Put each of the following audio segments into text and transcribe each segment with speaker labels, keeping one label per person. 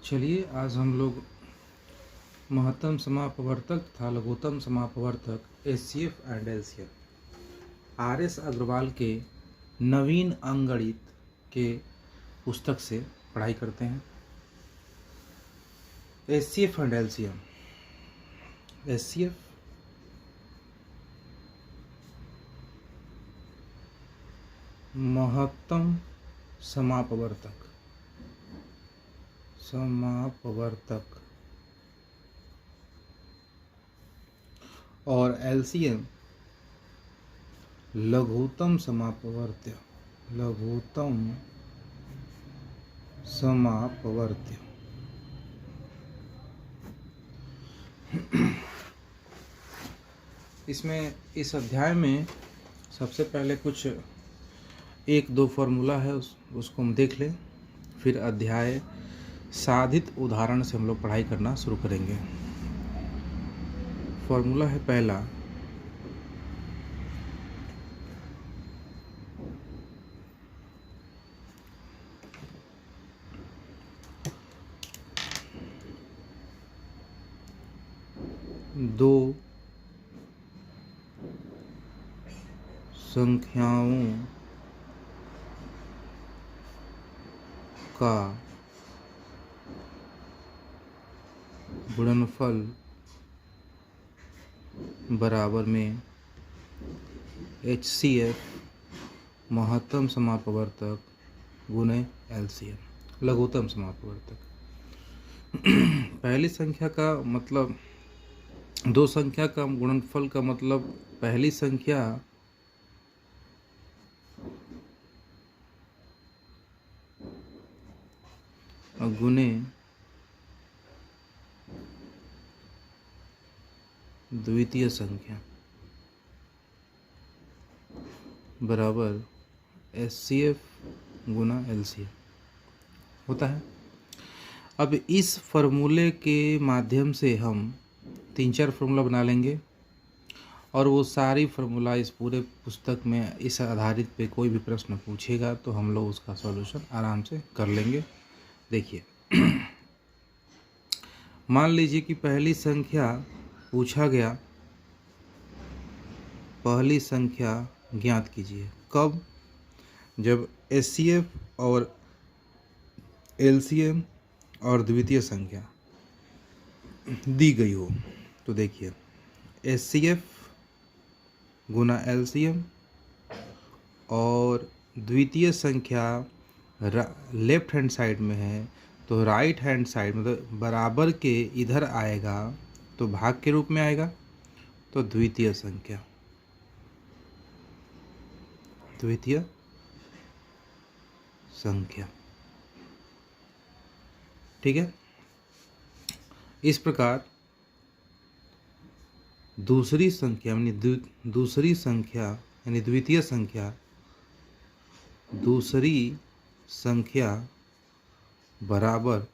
Speaker 1: चलिए आज हम लोग महत्तम समापवर्तक तथा लघुत्तम समापवर्तक HCF and LCM R S. Agarwal के नवीन अंकगणित के पुस्तक से पढ़ाई करते हैं। HCF and LCM. एचसीएफ महत्तम समापवर्तक और एलसीएम लघुत्तम समापवर्त्य। इसमें इस अध्याय में सबसे पहले कुछ एक दो फॉर्मूला है, उसको हम देख लें, फिर अध्याय साधित उदाहरण से हम लोग पढ़ाई करना शुरू करेंगे। फॉर्मूला है पहला, दो संख्याओं का गुणनफल बराबर में HCF महत्तम समापवर्तक गुणे LCM लघुत्तम समापवर्तक। पहली संख्या का मतलब, दो संख्या का गुणनफल का मतलब पहली संख्या गुणे द्वितीय संख्या बराबर HCF गुना LCM होता है। अब इस फॉर्मूले के माध्यम से हम 3-4 फार्मूला बना लेंगे और वो सारी फार्मूला इस पूरे पुस्तक में इस आधारित पे कोई भी प्रश्न पूछेगा तो हम लोग उसका सॉल्यूशन आराम से कर लेंगे। देखिए, मान लीजिए कि पहली संख्या पूछा गया, पहली संख्या ज्ञात कीजिए। कब? जब HCF और LCM और द्वितीय संख्या दी गई हो। तो देखिए, HCF गुना LCM और द्वितीय संख्या लेफ्ट हैंड साइड में है तो राइट हैंड साइड मतलब बराबर के इधर आएगा तो भाग के रूप में आएगा, तो द्वितीय संख्या ठीक है। इस प्रकार दूसरी संख्या यानी द्वितीय संख्या बराबर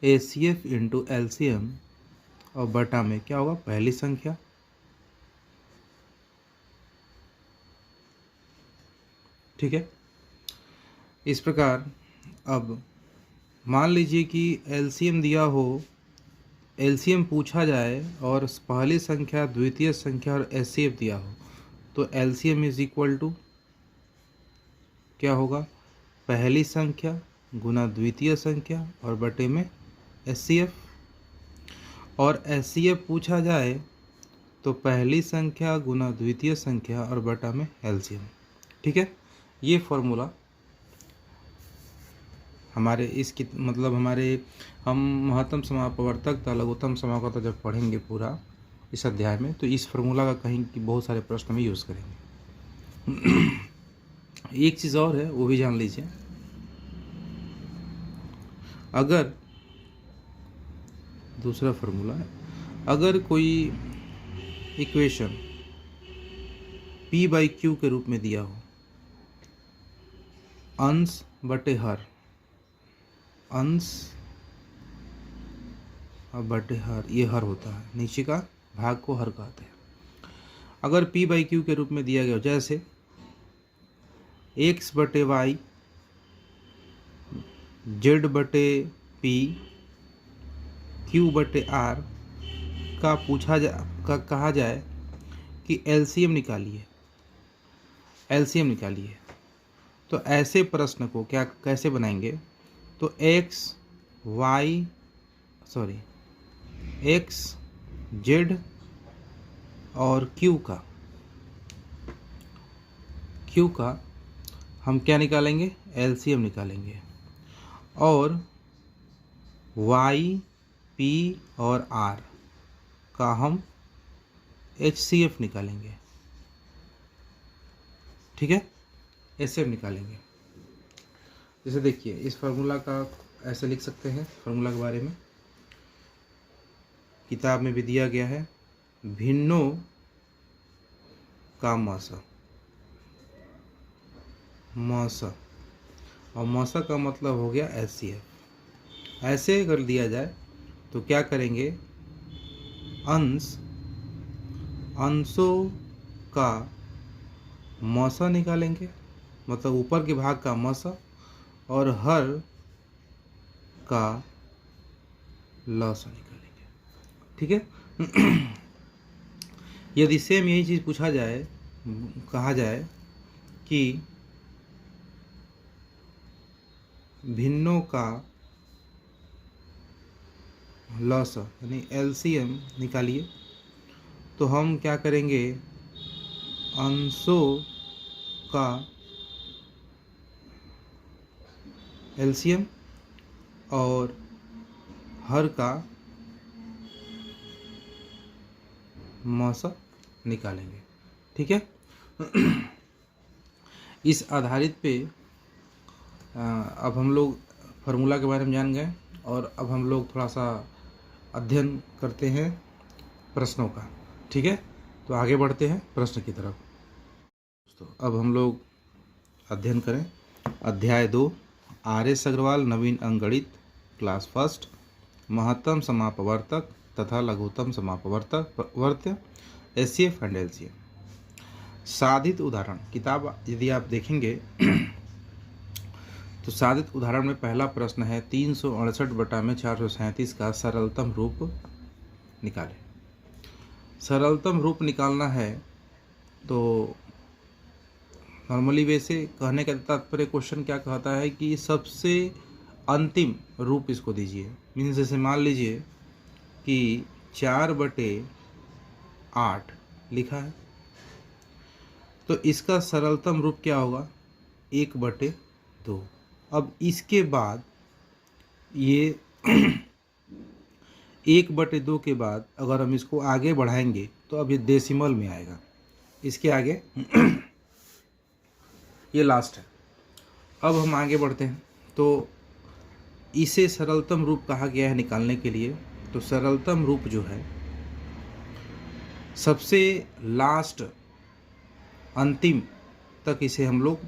Speaker 1: HCF इंटू LCM और बटा में क्या होगा, पहली संख्या। ठीक है। इस प्रकार अब मान लीजिए कि LCM दिया हो, LCM पूछा जाए और पहली संख्या, द्वितीय संख्या और HCF दिया हो तो LCM इज इक्वल टू क्या होगा, पहली संख्या गुना द्वितीय संख्या और बटे में HCF। और HCF पूछा जाए तो पहली संख्या गुना द्वितीय संख्या और बटा में LCM। ठीक है। ये फॉर्मूला हमारे इसकी मतलब हम महत्तम समापवर्तक तथा लघुत्तम समापवर्तक जब पढ़ेंगे पूरा इस अध्याय में तो इस फार्मूला का कहीं की बहुत सारे प्रश्न में यूज़ करेंगे। एक चीज़ और है, वो भी जान लीजिए। अगर दूसरा फार्मूला है, अगर कोई इक्वेशन P/Q के रूप में दिया हो, अंश बटे हर, ये हर होता है, नीचे का भाग को हर कहते हैं। अगर P/Q के रूप में दिया गया हो, जैसे x/y जेड बटे पी क्यू बटे आर का कहा जाए कि एलसीएम निकालिए, एलसीएम निकालिए। तो ऐसे प्रश्न को कैसे बनाएंगे? तो एक्स जेड और क्यू का हम क्या निकालेंगे? एलसीएम निकालेंगे। और वाई पी और आर का हम एचसीएफ निकालेंगे। ठीक है, एचसीएफ निकालेंगे। जैसे देखिए, इस फार्मूला का ऐसे लिख सकते हैं। फार्मूला के बारे में किताब में भी दिया गया है, भिन्नों का मौसा, और मौसा का मतलब हो गया एचसीएफ। ऐसे कर दिया जाए तो क्या करेंगे? अंशों का मौसा निकालेंगे, मतलब ऊपर के भाग का मौसा, और हर का लौसा निकालेंगे। ठीक है। यदि सेम यही चीज़ पूछा जाए, कहा जाए कि भिन्नों का लौसा यानी एलसीएम निकालिए, तो हम क्या करेंगे? अंशों का एलसीएम और हर का मौसा निकालेंगे। ठीक है। इस आधारित पे अब हम लोग फार्मूला के बारे में जान गए, और अब हम लोग थोड़ा सा अध्ययन करते हैं प्रश्नों का। ठीक है, तो आगे बढ़ते हैं प्रश्न की तरफ। तो अब हम लोग अध्ययन करें अध्याय 2, आर.एस. अग्रवाल, नवीन अंकगणित, क्लास फर्स्ट, महत्तम समापवर्तक तथा लघुत्तम समापवर्त्य, एचसीएफ एंड एलसीएम। साधित उदाहरण किताब यदि आप देखेंगे तो साधित उदाहरण में पहला प्रश्न है 368 बटा में 437 का सरलतम रूप निकालें। सरलतम रूप निकालना है तो नॉर्मली वैसे कहने का तात्पर्य क्वेश्चन क्या कहता है कि सबसे अंतिम रूप इसको दीजिए। मीन्स जैसे मान लीजिए कि 4/8 लिखा है, तो इसका सरलतम रूप क्या होगा? 1/2। अब इसके बाद ये 1/2 के बाद अगर हम इसको आगे बढ़ाएंगे तो अब ये डेसिमल में आएगा। इसके आगे ये लास्ट है। अब हम आगे बढ़ते हैं, तो इसे सरलतम रूप कहा गया है निकालने के लिए। तो सरलतम रूप जो है सबसे लास्ट अंतिम तक इसे हम लोग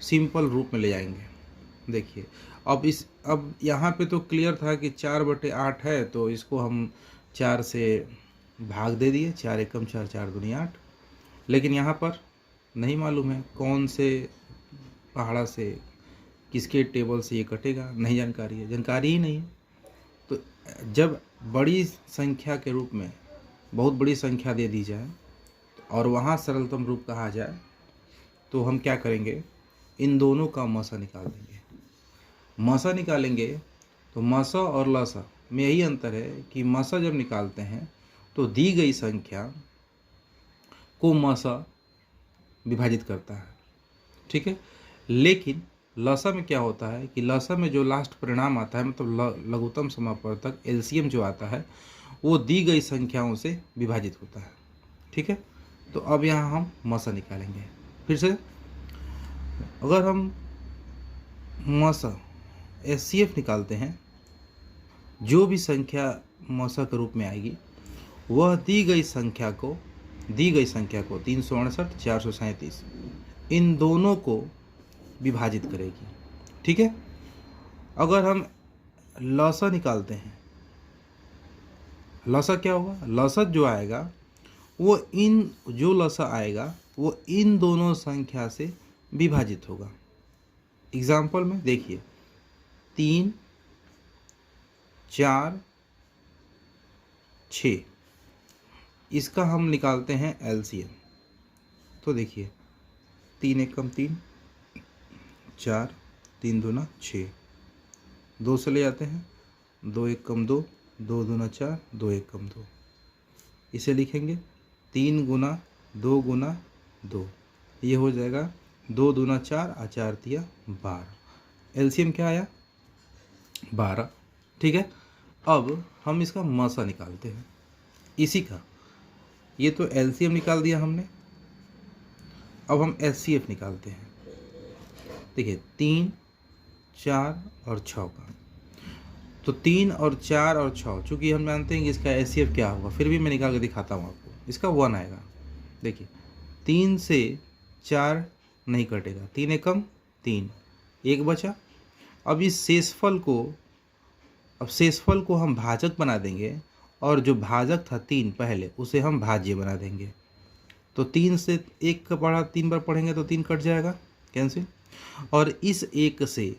Speaker 1: सिंपल रूप में ले जाएंगे। देखिए, अब यहाँ पे तो क्लियर था कि 4/8 है, तो इसको हम 4 से भाग दे दिए, 4 एकम 4, 4 दूनी 8। लेकिन यहाँ पर नहीं मालूम है कौन से पहाड़ा से, किसके टेबल से ये कटेगा, नहीं जानकारी है, जानकारी ही नहीं है। तो जब बड़ी संख्या के रूप में बहुत बड़ी संख्या दे दी जाए और वहाँ सरलतम रूप कहा जाए, तो हम क्या करेंगे? इन दोनों का मौसा निकाल देंगे। मौसा निकालेंगे तो मौसा और लौसा में यही अंतर है कि मौसा जब निकालते हैं तो दी गई संख्या को मौसा विभाजित करता है। ठीक है। लेकिन लौसा में क्या होता है कि लौसा में जो लास्ट परिणाम आता है, मतलब लघुत्तम समापवर्तक एलसीएम जो आता है, वो दी गई संख्याओं से विभाजित होता है। ठीक है। तो अब यहाँ हम मौसा निकालेंगे। फिर से अगर हम मौसा एचसीएफ निकालते हैं, जो भी संख्या मौसा के रूप में आएगी वह दी गई संख्या को 368, 437 इन दोनों को विभाजित करेगी। ठीक है। अगर हम लौसा निकालते हैं, लौसा क्या होगा? लौसा जो आएगा वो लौसा आएगा वो इन दोनों संख्या से विभाजित होगा। एग्जाम्पल में देखिए, 3 4 6, इसका हम निकालते हैं एलसीएम। तो देखिए 3 एक कम 3, 4, 3 दूना 6, 2 से ले जाते हैं, 2 एक कम 2, 2 दूना 4, 2 एक कम 2, इसे लिखेंगे 3 गुना 2 गुना 2, ये हो जाएगा 2 दूना 4 और 4 तिया 12। एलसीएम क्या आया? 12। ठीक है, अब हम इसका मसा निकालते हैं इसी का। ये तो एलसीएम निकाल दिया हमने, अब हम एचसीएफ निकालते हैं। देखिए 3, 4 और 6 का, तो 3 और 4 और 6, चूँकि हम जानते हैं कि इसका एचसीएफ क्या होगा, फिर भी मैं निकाल के दिखाता हूँ आपको। इसका 1 आएगा। देखिए 3 से 4 नहीं कटेगा, 3 एकम 3, 1 बचा। अब इस शेषफल को हम भाजक बना देंगे, और जो भाजक था 3 पहले, उसे हम भाज्य बना देंगे। तो 3 से 1 का पढ़ा 3 बार पढ़ेंगे तो 3 कट जाएगा, कैंसिल। और इस 1 से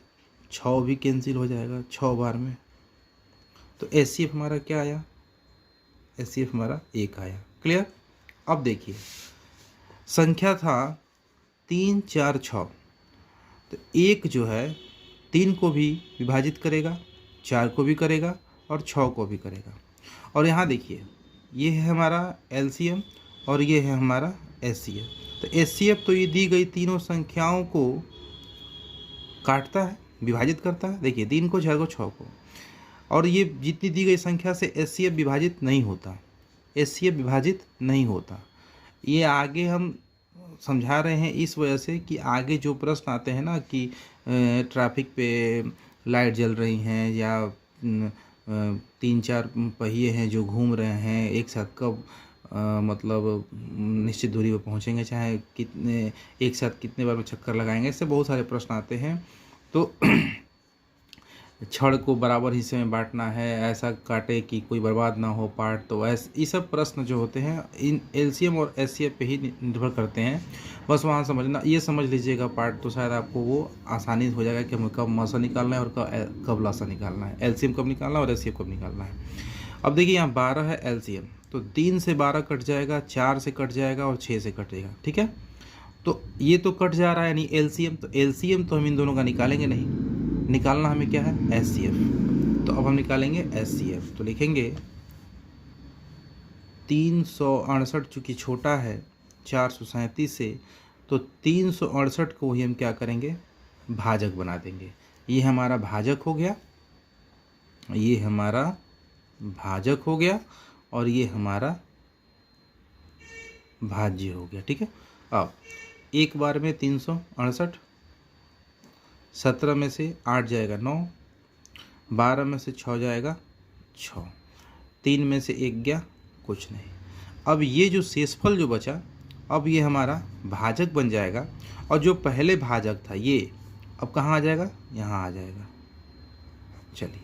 Speaker 1: 6 भी कैंसिल हो जाएगा 6 बार में। तो एचसीएफ हमारा क्या आया? एचसीएफ हमारा 1 आया। क्लियर? अब देखिए संख्या था 3 4 6, तो 1 जो है 3 को भी विभाजित करेगा, 4 को भी करेगा और 6 को भी करेगा। और यहाँ देखिए ये है हमारा एलसीएम और ये है हमारा एचसीएफ। तो एचसीएफ तो ये दी गई तीनों संख्याओं को काटता है, विभाजित करता है। देखिए 3 को 4 को 6 को, और ये जितनी दी गई संख्या से एचसीएफ विभाजित नहीं होता, एचसीएफ विभाजित नहीं होता। ये आगे हम समझा रहे हैं इस वजह से कि आगे जो प्रश्न आते हैं ना कि ट्रैफिक पे लाइट जल रही हैं, या 3-4 पहिए हैं जो घूम रहे हैं, एक साथ कब मतलब निश्चित दूरी पर पहुंचेंगे, चाहे कितने एक साथ कितने बार चक्कर लगाएंगे, इससे बहुत सारे प्रश्न आते हैं। तो छड़ को बराबर हिस्से में बांटना है, ऐसा काटे कि कोई बर्बाद ना हो पार्ट, तो ऐसे ये सब प्रश्न जो होते हैं इन एलसीएम और एचसीएफ पे ही निर्भर करते हैं। बस वहाँ समझना, ये समझ लीजिएगा पार्ट, तो शायद आपको वो आसानी हो जाएगा कि हमें कब मसा निकालना है और कब लासा निकालना है, एलसीएम कब निकालना है और एचसीएफ कब निकालना है। अब देखिए यहाँ 12 है एलसीएम, तो 3 से 12 कट जाएगा, 4 से कट जाएगा और 6 से कटेगा। ठीक है, तो ये तो कट जा रहा है यानी एलसीएम, तो एलसीएम तो हम इन दोनों का निकालेंगे नहीं, निकालना हमें क्या है? एचसीएफ। तो अब हम निकालेंगे एचसीएफ, तो लिखेंगे 368, चूँकि छोटा है 437 से, तो 368 को ही हम क्या करेंगे? भाजक बना देंगे। ये हमारा भाजक हो गया, ये हमारा भाजक हो गया, और ये हमारा भाज्य हो गया। ठीक है, अब एक बार में 368, 17 में से 8 जाएगा 9, 12 में से 6 जाएगा 6, 3 में से 1 गया कुछ नहीं। अब ये जो शेषफल जो बचा, अब ये हमारा भाजक बन जाएगा, और जो पहले भाजक था ये अब कहाँ आ जाएगा? यहाँ आ जाएगा। चलिए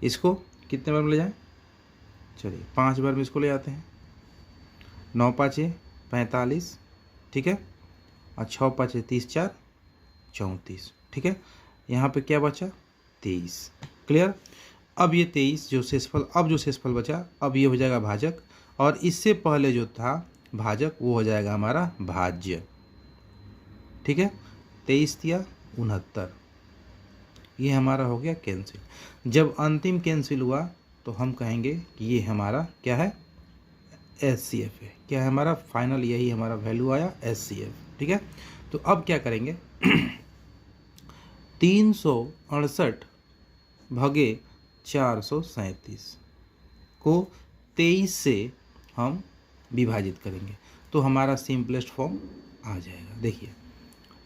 Speaker 1: इसको कितने बार में ले जाएं? चलिए 5 बार में इसको ले जाते हैं। 9 पाँचे 45, ठीक है, और 6 पाँचे 30, 4 34। ठीक है, यहाँ पे क्या बचा? 23। क्लियर? अब ये 23 जो शेषफल बचा, अब ये हो जाएगा भाजक, और इससे पहले जो था भाजक वो हो जाएगा हमारा भाज्य। ठीक है, 23 तिया 69, ये हमारा हो गया कैंसिल। जब अंतिम कैंसिल हुआ तो हम कहेंगे कि ये हमारा क्या है? एचसीएफ है। क्या है हमारा फाइनल? यही हमारा वैल्यू आया एचसीएफ। ठीक है, तो अब क्या करेंगे? 368 भागे 437 को 23 से हम विभाजित करेंगे, तो हमारा सिंपलेस्ट फॉर्म आ जाएगा। देखिए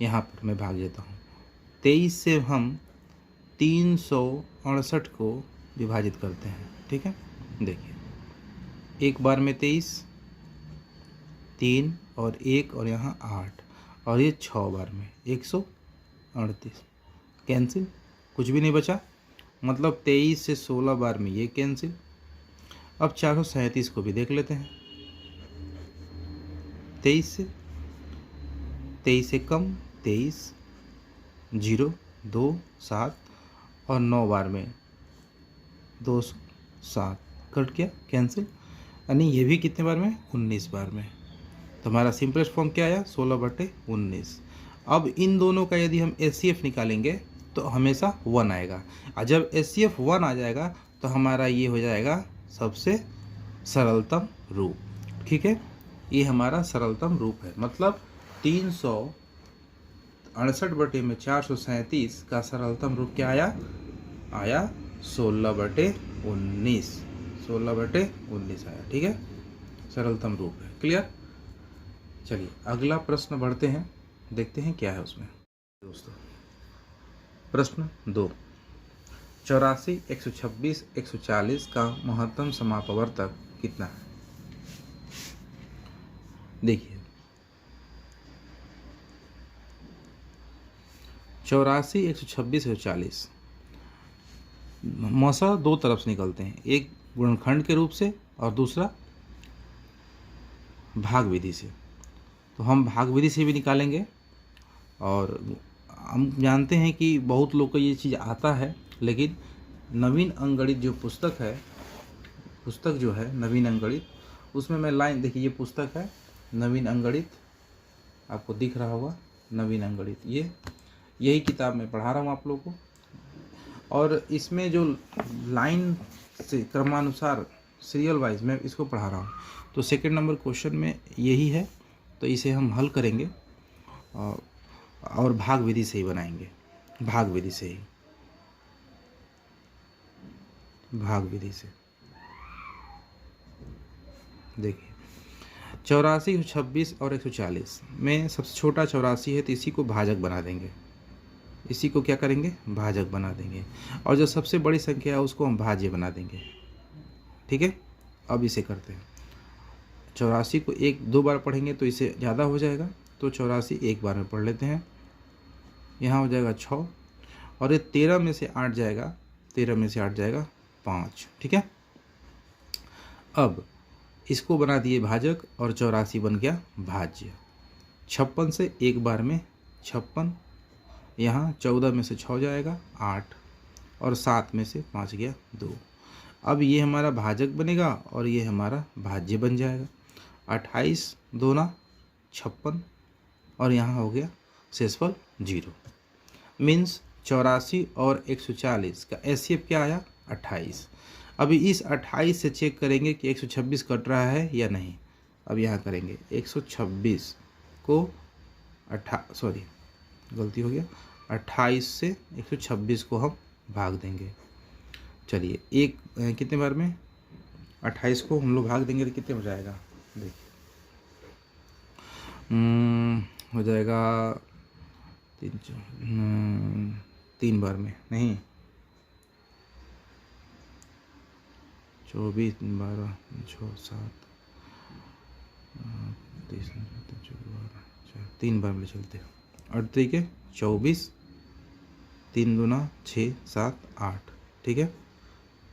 Speaker 1: यहाँ पर मैं भाग देता हूँ। 23 से हम 368 को विभाजित करते हैं। ठीक है, देखिए एक बार में 23, 3 और 1 और यहाँ 8, और ये 6 बार में 138 कैंसिल, कुछ भी नहीं बचा, मतलब 23 से 16 बार में ये कैंसिल। अब 437 को भी देख लेते हैं। 23 से कम 23, 0 2 7 और 9 बार में 207 कट गया, कैंसिल। यानी ये भी कितने बार में, 19 बार में। तो हमारा सिंपलेस्ट फॉर्म क्या आया, 16/19। अब इन दोनों का यदि हम HCF निकालेंगे तो हमेशा 1 आएगा, और जब HCF 1 आ जाएगा तो हमारा ये हो जाएगा सबसे सरलतम रूप। ठीक है, ये हमारा सरलतम रूप है। मतलब 368/437 का सरलतम रूप क्या आया, 16/19। 16/19 आया। ठीक है, सरलतम रूप है। क्लियर। चलिए अगला प्रश्न बढ़ते हैं, देखते हैं क्या है उसमें दोस्तों। प्रश्न 2, 84, 126, 140 का महत्तम समापवर्तक कितना है। देखिए 84, 126, 140 मौसा दो तरफ से निकलते हैं, एक गुणनखंड के रूप से और दूसरा भाग विधि से। तो हम भाग विधि से भी निकालेंगे, और हम जानते हैं कि बहुत लोग को ये चीज़ आता है, लेकिन नवीन अंगणित जो पुस्तक है, पुस्तक जो है नवीन अंगणित, उसमें मैं लाइन, देखिए ये पुस्तक है नवीन अंगणित, आपको दिख रहा होगा नवीन अंगणित, ये यही किताब मैं पढ़ा रहा हूँ आप लोगों को। और इसमें जो लाइन से क्रमानुसार सीरियल वाइज मैं इसको पढ़ा रहा हूँ। तो सेकंड नंबर क्वेश्चन में यही है, तो इसे हम हल करेंगे और भाग विधि से ही बनाएंगे, भाग विधि से ही, भाग विधि से। देखिए 84, 126 और 140 में सबसे छोटा 84 है, तो इसी को भाजक बना देंगे, इसी को क्या करेंगे, भाजक बना देंगे। और जो सबसे बड़ी संख्या है उसको हम भाज्य बना देंगे। ठीक है, अब इसे करते हैं। 84 को 1-2 बार पढ़ेंगे तो इसे ज़्यादा हो जाएगा, तो 84 एक बार में पढ़ लेते हैं। यहाँ हो जाएगा 6, और ये 13 में से 8 जाएगा, 13 में से 8 जाएगा 5। ठीक है, अब इसको बना दिए भाजक और 84 बन गया भाज्य। 56 से एक बार में 56, यहाँ 14 में से 6 जाएगा 8, और 7 में से 5 गया 2। अब ये हमारा भाजक बनेगा और ये हमारा भाज्य बन जाएगा। 28 दूना 56, और यहाँ हो गया शेषफल 0। मीन्स 84 और 140 का HCF क्या आया, 28। अभी इस 28 से चेक करेंगे कि 126 कट रहा है या नहीं। अब यहाँ करेंगे 126 को गलती हो गया, 28 से 126 को हम भाग देंगे। चलिए एक कितने बार में, 28 को हम लोग भाग देंगे तो कितने हो जाएगा, देखिए हो जाएगा 3 बार में, नहीं 24, 12, 6, 7, 30, 3 बार में चलते हैं। 8 तरीके 24, 3 दूना 6, 7, 8। ठीक है,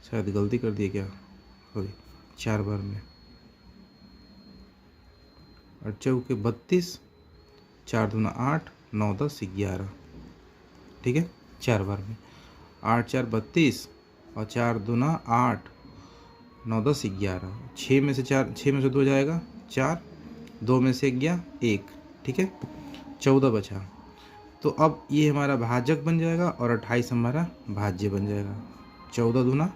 Speaker 1: शायद गलती कर दिए क्या, सॉरी 4 बार में। 8 चौके 32, 4 दूना 8, 9 10 11। ठीक है, 4 बार में। 8 4 32, और 4 दूना 8, 9 10 11। 6 में से 2 जाएगा 4, 2 में से गया 1। ठीक है, 14 बचा। तो अब ये हमारा भाजक बन जाएगा और 28 हमारा भाज्य बन जाएगा। 14 दूना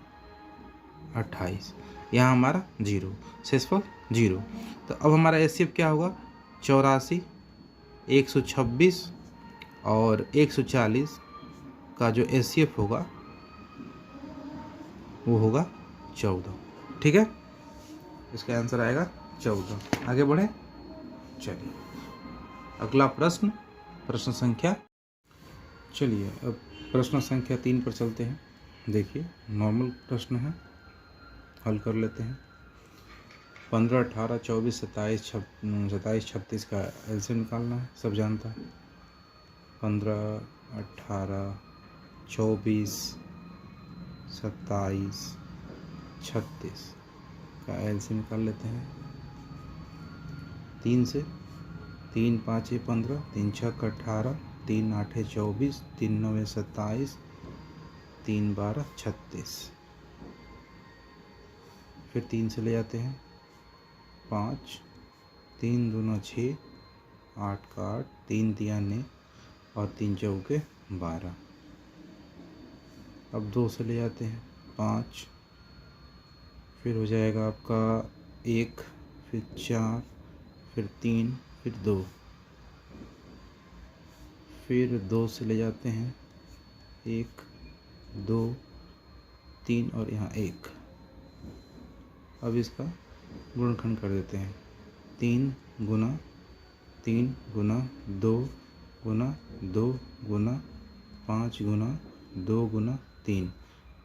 Speaker 1: 28, यहाँ हमारा 0, शेषफल 0। तो अब हमारा HCF क्या होगा, 84, 126 और 140 का जो HCF होगा वो होगा 14। ठीक है, इसका आंसर आएगा 14। आगे बढ़े, चलिए अगला प्रश्न, प्रश्न संख्या, चलिए अब प्रश्न संख्या 3 पर चलते हैं। देखिए नॉर्मल प्रश्न है, हल कर लेते हैं। 15, 18, 24, 27, 36 का एलसीएम निकालना है, सब जानता है। 15, 18, 24, 27, 36 का एलसीएम निकाल लेते हैं। 3 से 3 5 15, 3 6 18, 3 8 24, 3 9 27, 3 12 36। फिर 3 से ले जाते हैं 5, 3 दूना 6, 8 का 8, 3 तिया 9 और 3 चौके 12। अब 2 से ले जाते हैं 5, फिर हो जाएगा आपका 1, फिर 4, फिर 3, फिर 2, फिर 2 से ले जाते हैं 1 2 3 और यहाँ 1। अब इसका गुणनखंड कर देते हैं 3 गुना 3 गुना 2 गुना 2 गुना 5 गुना 2 गुना 3,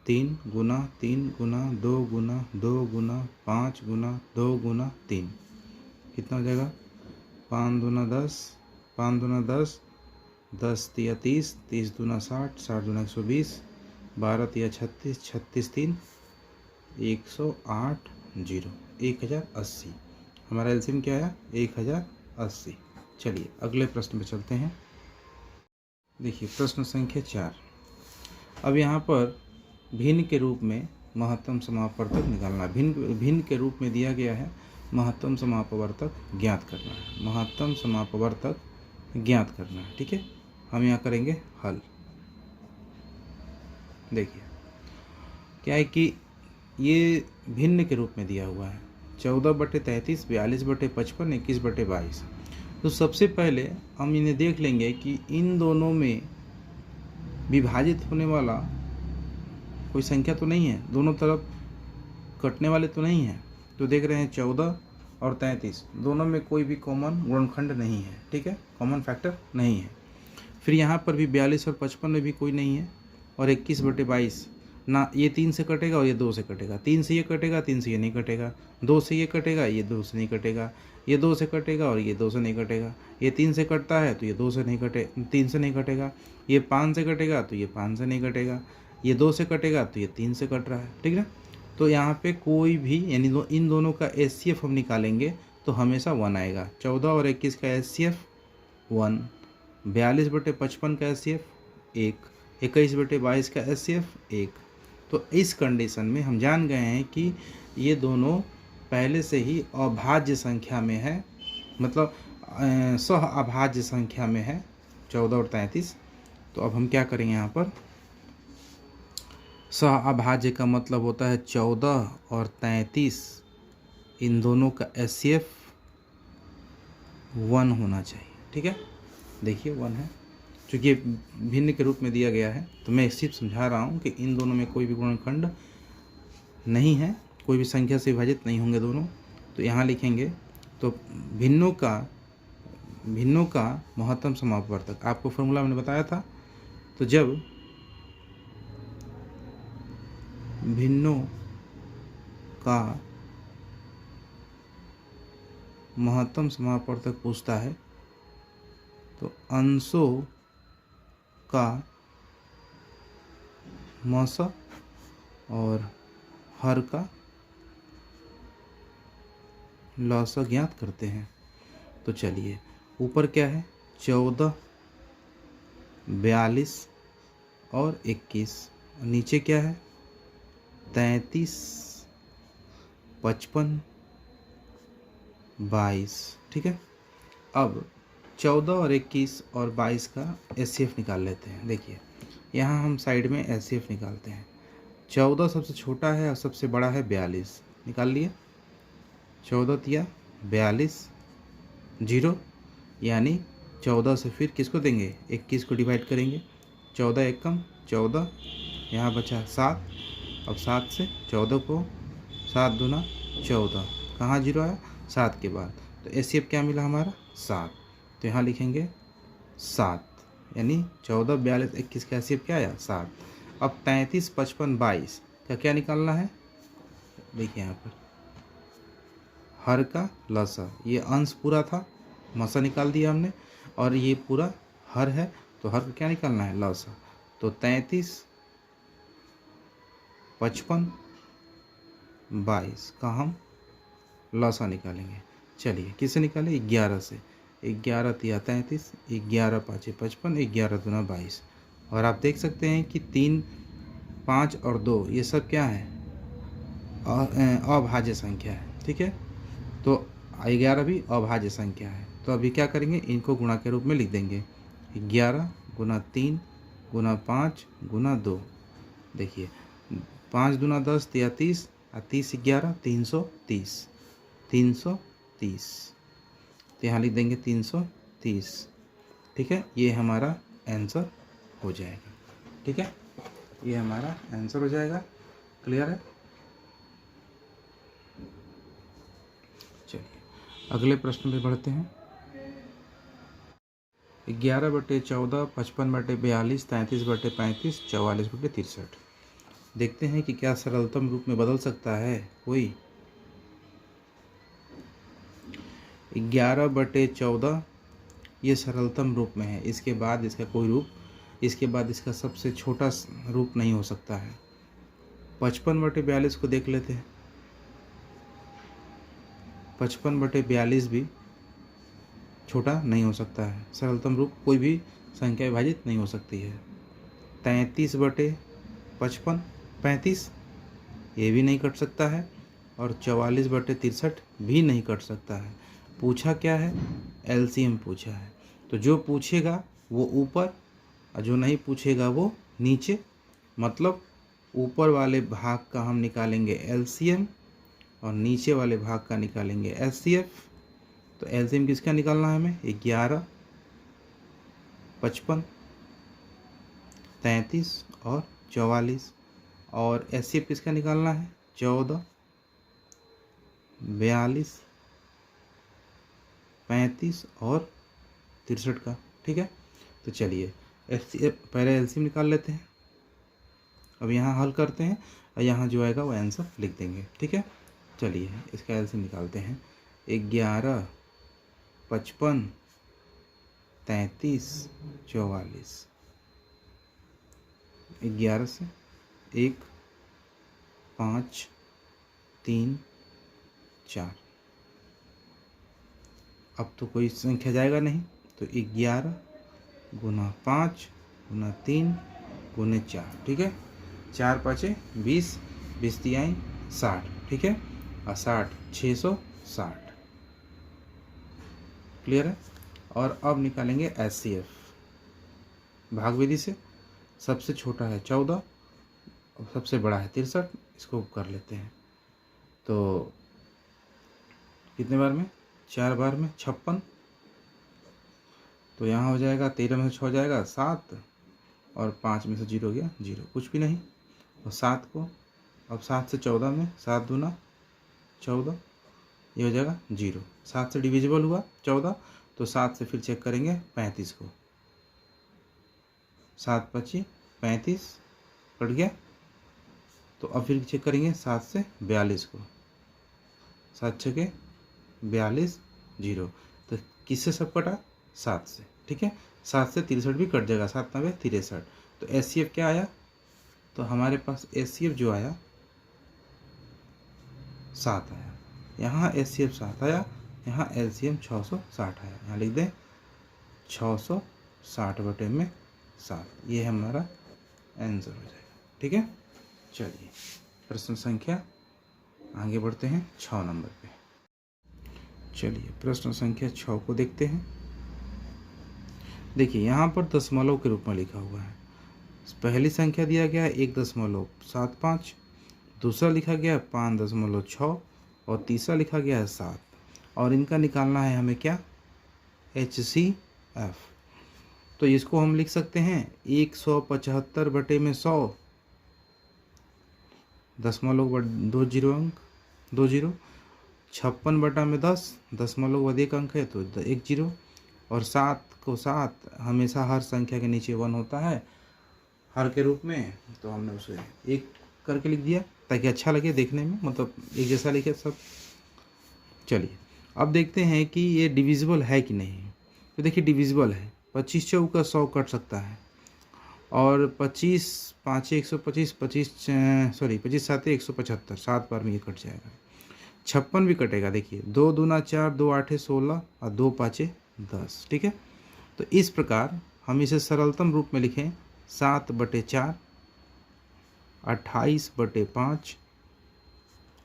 Speaker 1: 3 गुना 3 गुना 2 गुना 2 गुना 5 गुना 2 गुना 3। कितना हो जाएगा? 5 दूना 10, 5 दूना 10, 10 तिया 30, 30 दूना 60, 60 दूना 120, 12 तिया 36, 36 3 108 0, 1080। हमारा एलसीएम क्या है? 1080। चलिए अगले प्रश्न पे चलते हैं। देखिए प्रश्न संख्या 4। अब यहाँ पर भिन्न के रूप में महत्तम समापवर्तक निकालना। भिन्न के रूप में दिया गया है महत्तम समापवर्तक ज्ञात करना है। महत्तम समापवर्तक ज्ञात करना है। ठीक है, हम यहाँ करेंगे हल। देखिए क्या है कि ये भिन्न के रूप में दिया हुआ है 14/33, 42/55, 21/22। तो सबसे पहले हम इन्हें देख लेंगे कि इन दोनों में विभाजित होने वाला कोई संख्या तो नहीं है, दोनों तरफ कटने वाले तो नहीं है। तो देख रहे हैं 14 और 33 दोनों में कोई भी कॉमन गुणनखंड नहीं है। ठीक है, कॉमन फैक्टर नहीं है। फिर यहाँ पर भी 42 और 55 में भी कोई नहीं है। और 21/22 ना ये 3 से कटेगा और ये 2 से कटेगा, 3 से ये कटेगा, 3 से ये नहीं कटेगा, 2 से ये कटेगा, ये 2 से नहीं कटेगा, ये 2 से कटेगा और ये 2 से नहीं कटेगा, ये 3 से कटता है तो ये 2 से नहीं कटे 3 से नहीं कटेगा, ये 5 से कटेगा तो ये 5 से नहीं कटेगा, ये 2 से कटेगा तो ये 3 से कट रहा है। ठीक है, तो यहाँ पे कोई भी यानी इन दोनों का एचसीएफ हम निकालेंगे तो हमेशा 1 आएगा। 14 और 21 का एचसीएफ 1, 42/55 का एचसीएफ 1, 21/22 का एचसीएफ 1। तो इस कंडीशन में हम जान गए हैं कि ये दोनों पहले से ही अभाज्य संख्या में है, मतलब सह अभाज्य संख्या में है 14 और 33। तो अब हम क्या करेंगे यहाँ पर? सह अभाज्य का मतलब होता है 14 और 33 इन दोनों का एचसीएफ 1 होना चाहिए। ठीक है, देखिए 1 है। चूँकि ये भिन्न के रूप में दिया गया है तो मैं सिर्फ समझा रहा हूँ कि इन दोनों में कोई भी गुणनखंड नहीं है, कोई भी संख्या से विभाजित नहीं होंगे दोनों। तो यहाँ लिखेंगे तो भिन्नों का महत्तम समापवर्तक, आपको फॉर्मूला मैंने बताया था। तो जब भिन्नों का महत्तम समापवर्तक पूछता है तो अंशों का मस और हर का लस ज्ञात करते हैं। तो चलिए ऊपर क्या है? 14, 42 और 21। नीचे क्या है? 33, 55, 22। ठीक है, अब 14 और 21 और 22 का एचसीएफ निकाल लेते हैं। देखिए यहाँ हम साइड में एचसीएफ निकालते हैं। 14 सबसे छोटा है और सबसे बड़ा है 42। निकाल लिए। 14 तिया 42 0, यानी 14 से फिर किसको देंगे? 21 को डिवाइड करेंगे। 14 एकम 14, यहाँ बचा 7। अब 7 से 14 को 7 दूना 14, कहाँ 0 आया? 7 के बाद। तो एचसीएफ क्या मिला हमारा? 7। तो यहाँ लिखेंगे 7, यानी 14, 42, 21 का एचसीएफ क्या आया? 7। अब 33, 55, 22 का क्या निकालना है? देखिए यहाँ पर हर का लसा, ये अंश पूरा था, मसा निकाल दिया हमने, और ये पूरा हर है तो हर का क्या निकालना है? लसा। तो 33, 55, 22 का हम लसा निकालेंगे। चलिए किससे निकालें? 11 से। 11 तिया 33, 11 पाँचे 55, 11 दूना 22। और आप देख सकते हैं कि 3 5 और 2 ये सब क्या है, अभाज्य संख्या है। ठीक है, तो 11 भी अभाज्य संख्या है। तो अभी क्या करेंगे, इनको गुणा के रूप में लिख देंगे। 11 गुना 3 गुना 5 गुना 2। देखिए 5 दूना 10 या 30 और 30 11 330। 330 तो यहाँ लिख देंगे 330। ठीक है, ये हमारा आंसर हो जाएगा। ठीक है, ये हमारा आंसर हो जाएगा। क्लियर है? चलिए अगले प्रश्न पे बढ़ते हैं। 11/14, 55/42, 33/35, 44/63। देखते हैं कि क्या सरलतम रूप में बदल सकता है कोई। 11/14 ये सरलतम रूप में है, इसके बाद इसका कोई रूप, इसके बाद इसका सबसे छोटा रूप नहीं हो सकता है। 55/42 को देख लेते हैं। 55/42 भी छोटा नहीं हो सकता है। सरलतम रूप कोई भी संख्या विभाजित नहीं हो सकती है। 33/55 35 ये भी नहीं कट सकता है, और 44/63 भी नहीं कट सकता है। पूछा क्या है, एलसीएम पूछा है। तो जो पूछेगा वो ऊपर और जो नहीं पूछेगा वो नीचे। मतलब ऊपर वाले भाग का हम निकालेंगे एलसीएम और नीचे वाले भाग का निकालेंगे एचसीएफ। तो एलसीएम किसका निकालना है हमें, 11, 55, 33 और 44। और एचसीएफ किसका निकालना है, 14, 42, 35 और 63 का। ठीक है, तो चलिए पहले एलसीएम निकाल लेते हैं। अब यहाँ हल करते हैं और यहाँ जो आएगा वो आंसर लिख देंगे। ठीक है, चलिए इसका एलसीएम निकालते हैं। 11, 55, 33, 44। 11 से 1, 5, 3, 4। अब तो कोई संख्या जाएगा नहीं, तो 11 गुना 5 गुना 3 गुने 4। ठीक है, 4 5 20, 20 3 60। ठीक है, और 60 660। क्लियर है? और अब निकालेंगे एचसीएफ भाग विधि से। सबसे छोटा है 14 और सबसे बड़ा है 63। इसको कर लेते हैं। तो कितने बार में, 4 बार में 56। तो यहाँ हो जाएगा 13 में से 6 जाएगा 7, और 5 में से 0 गया 0, कुछ भी नहीं। और 7 को अब 7 से 14 में 7 दूना 14, ये हो जाएगा 0। 7 से डिविजिबल हुआ 14, तो 7 से फिर चेक करेंगे 35 को। 7 25 35 कट गया। तो अब फिर चेक करेंगे 7 से 42 को। 7 6 42 0। तो किससे सब कटा, 7 से। ठीक है, 7 से 63 भी कट जाएगा, 7 9 63। तो एचसीएफ क्या आया, तो हमारे पास एचसीएफ जो आया 7 आया। यहाँ एचसीएफ 7 आया, यहाँ एलसीएम 660 आया। यहाँ लिख दें 660/7। ये हमारा आंसर हो जाएगा। ठीक है, चलिए प्रश्न संख्या आगे बढ़ते हैं 6 नंबर पे। चलिए प्रश्न संख्या 6 को देखते हैं। देखिए यहाँ पर दशमलव के रूप में लिखा हुआ है। पहली संख्या दिया गया है 1.75, दूसरा लिखा गया है 5.6 और तीसरा लिखा गया है 7। और इनका निकालना है हमें क्या, HCF। तो इसको हम लिख सकते हैं 175/100, दशमलव 2 0 अंक 2 0। 56/10, दशमलव बाद 1 अंक है तो 1 0। और 7 को 7 हमेशा हर संख्या के नीचे 1 होता है हर के रूप में, तो हमने उसे 1 करके लिख दिया ताकि अच्छा लगे देखने में, मतलब एक जैसा लिखे सब। चलिए अब देखते हैं कि ये डिविजिबल है कि नहीं। तो देखिए डिविजिबल है। 25 चौका 100 कट सकता है, और 25 5 125, 25 7 175, 7 बार में ये कट जाएगा। 56 भी कटेगा। देखिए 2 दूना 4, 2 8 16 और 2 5 10। ठीक है, तो इस प्रकार हम इसे सरलतम रूप में लिखें 7/4 28/5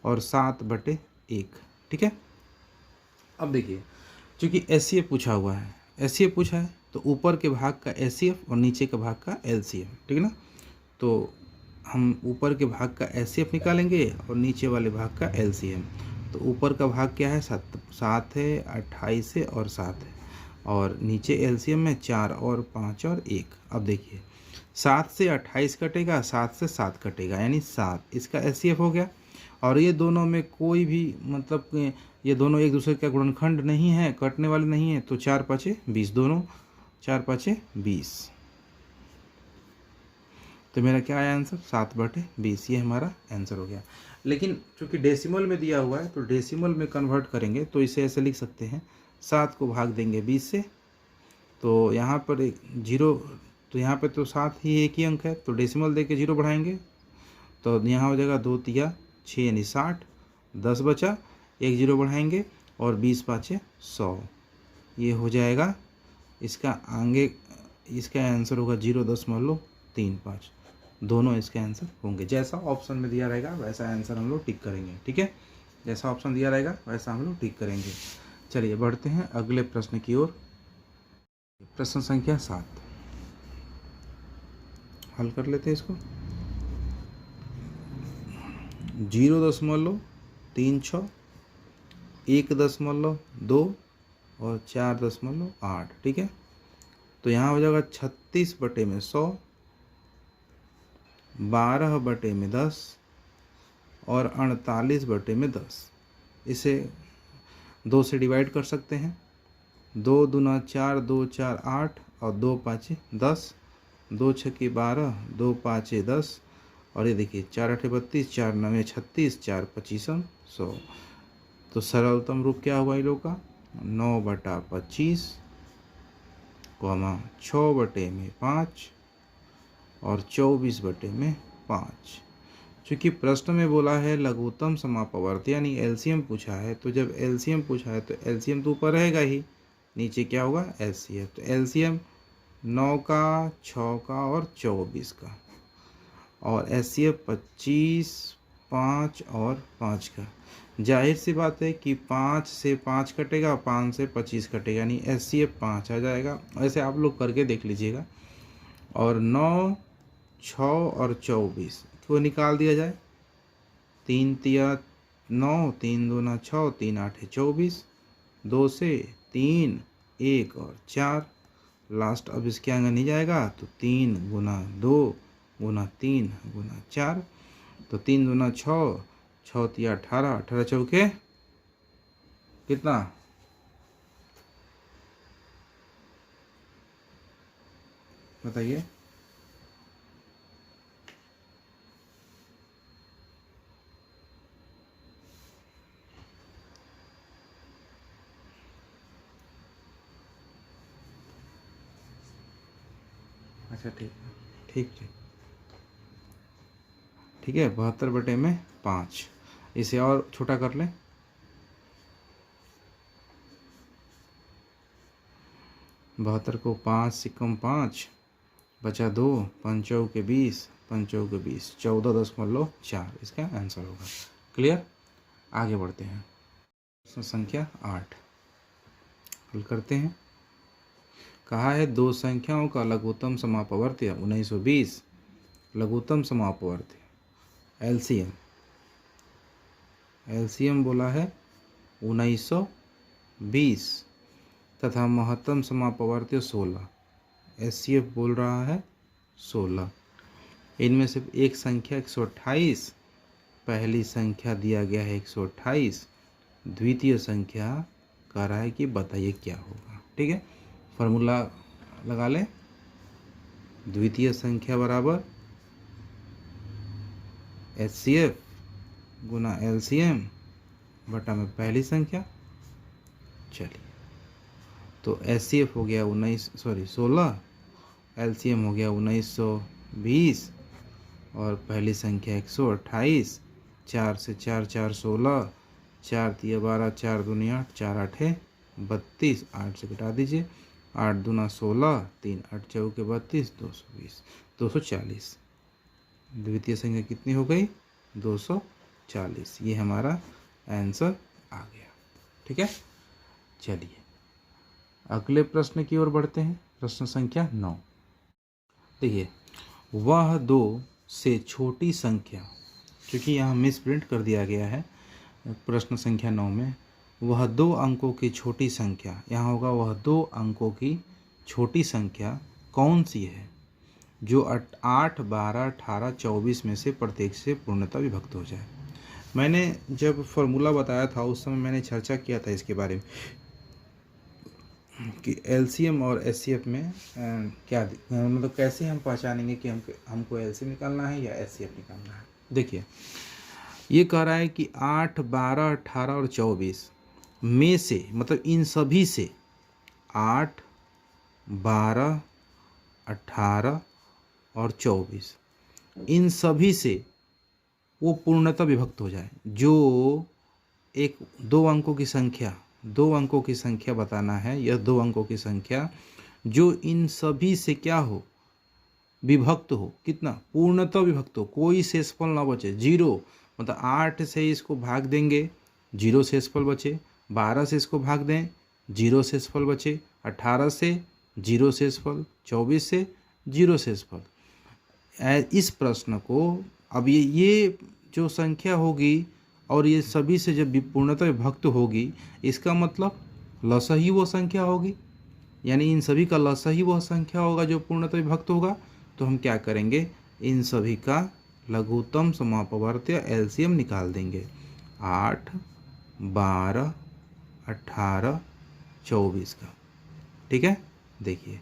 Speaker 1: और 7/1। ठीक है। अब देखिए, चूँकि एचसीएफ पूछा हुआ है, एचसीएफ पूछा है तो ऊपर के भाग का एचसीएफ और नीचे के भाग का एलसीएम, ठीक है ना। तो हम ऊपर के भाग का एचसीएफ निकालेंगे और नीचे वाले भाग का एलसीएम। तो ऊपर का भाग क्या है, 7 है, 28 है और 7 है, और नीचे एलसीएम में 4 और 5 और 1। अब देखिए, 7 से 28 कटेगा, 7 से 7 कटेगा, यानी 7 इसका एचसीएफ हो गया। और ये दोनों में कोई भी मतलब ये दोनों एक दूसरे का गुणनखंड नहीं है, कटने वाले नहीं है, तो 4 5 20, दोनों 4 5 20। तो मेरा क्या आया आंसर, 7/20, ये हमारा आंसर हो गया। लेकिन चूंकि डेसिमल में दिया हुआ है तो डेसिमल में कन्वर्ट करेंगे तो इसे ऐसे लिख सकते हैं, 7 को भाग देंगे 20 से, तो यहाँ पर एक 0, तो यहाँ पे तो 7 ही एक ही अंक है, तो डेसिमल दे के 0 बढ़ाएंगे तो यहाँ हो जाएगा 2 तिया 6 यानी 60, 10 बचा, एक 0 बढ़ाएंगे और 20 5 100, ये हो जाएगा इसका आगे, इसका आंसर होगा 0.35। दोनों इसके आंसर होंगे। जैसा ऑप्शन में दिया रहेगा वैसा आंसर हम लोग टिक करेंगे। ठीक है, जैसा ऑप्शन दिया रहेगा वैसा हम लोग टिक करेंगे। चलिए बढ़ते हैं अगले प्रश्न की ओर। प्रश्न संख्या 7 हल कर लेते हैं इसको। 0.36, 1.2 और 4.8। ठीक है, तो यहाँ हो जाएगा 36/100, 12/10 और 48/10। इसे 2 से डिवाइड कर सकते हैं। 2 दूना 4, 2 4 8 और 2 5 10, 2 6 12, 2 5 10 और ये देखिए 4 8 32, 4 9 36, 4 25 100। तो सरलतम रूप क्या हुआ इन लोग का, 9/25, 6/5 और 24/5। चूँकि प्रश्न में बोला है लघुत्तम समापवर्ती यानी एलसीएम पूछा है, तो जब एलसीएम पूछा है तो एलसीएम तो ऊपर रहेगा ही, नीचे क्या होगा एलसीएम। तो एलसीएम 9 का, 6 का और 24 का, और एचसीएफ 25, 5 और 5 का। जाहिर सी बात है कि 5 से 5 कटेगा, 5 से 25 कटेगा, यानी एचसीएफ 5 आ जाएगा। ऐसे आप लोग करके देख लीजिएगा। और 9, 6 और 24 को निकाल दिया जाए, 3 तिया 9, 3 दूना 6, 3 8 24, 2 से 3, 1 और 4, लास्ट अब इसके आगे नहीं जाएगा, तो 3 गुना 2 गुना 3 गुना 4, तो 3 दूना 6, 6 तिया 18, 18 चौके कितना, बताइए। अच्छा ठीक है, ठीक ठीक ठीक है, 72/5। इसे और छोटा कर लें, 72 को 5 से कम 5 बचा 2, 5 के 20, 5 के 20, 14.4 इसका आंसर होगा। क्लियर, आगे बढ़ते हैं। प्रश्न संख्या 8 हल करते हैं। कहा है दो संख्याओं का लघुत्तम समापवर्त्य 1920, लघुत्तम समापवर्त्य एलसीएम, एलसीएम बोला है 1920 तथा महत्तम समापवर्त्य 16, एचसीएफ बोल रहा है 16। इनमें से एक संख्या 128, पहली संख्या दिया गया है 128, द्वितीय संख्या कह रहा है कि बताइए क्या होगा। ठीक है, फार्मूला लगा लें, द्वितीय संख्या बराबर एचसीएफ गुना एलसीएम बटा में पहली संख्या। चलिए, तो एचसीएफ हो गया 16, एलसीएम हो गया 1920 और पहली संख्या 128, 4 से 4 4 16, 4 तिया 12, 4 दूनी 8, 4 8 32, 8 से घटा दीजिए, 8 दूना 16, 3 8 चौके 32, 220, 240। द्वितीय संख्या कितनी हो गई? 240। ये हमारा आंसर आ गया। ठीक है, चलिए अगले प्रश्न की ओर बढ़ते हैं। प्रश्न संख्या 9। देखिए, वह 2 से छोटी संख्या, क्योंकि यहाँ मिस प्रिंट कर दिया गया है प्रश्न संख्या 9 में, वह 2 अंकों की छोटी संख्या, यहाँ होगा वह 2 अंकों की छोटी संख्या कौन सी है जो 8, 12, 18, 24 में से प्रत्येक से पूर्णतः विभक्त हो जाए। मैंने जब फॉर्मूला बताया था उस समय मैंने चर्चा किया था इसके बारे में कि एलसीएम और एचसीएफ में क्या मतलब कैसे हम पहचानेंगे कि हमको एलसीएम निकालना है या एचसीएफ निकालना है। देखिए, ये कह रहा है कि 8, 12, 18 और 24 में से, मतलब इन सभी से 8, 12, 18 और 24, इन सभी से वो पूर्णतः विभक्त हो जाए। जो एक 2 अंकों की संख्या, 2 अंकों की संख्या बताना है, यह 2 अंकों की संख्या जो इन सभी से क्या हो? विभक्त हो। कितना? पूर्णतः विभक्त हो, कोई शेषफल ना बचे, 0। मतलब 8 से इसको भाग देंगे, 0 शेषफल बचे, 12 से इसको भाग दें, 0 शेषफल बचे, 18 से 0 शेषफल, 24 से 0 शेषफल। इस प्रश्न को अब ये जो संख्या होगी और ये सभी से जब पूर्णतः विभक्त होगी, इसका मतलब लसा ही वो संख्या होगी, यानी इन सभी का लसा ही वह संख्या होगा जो पूर्णतः विभक्त होगा। तो हम क्या करेंगे? इन सभी का लघुत्तम समापवर्त्य एलसीएम निकाल देंगे। 8, 12, 18, 24 का। ठीक है, देखिए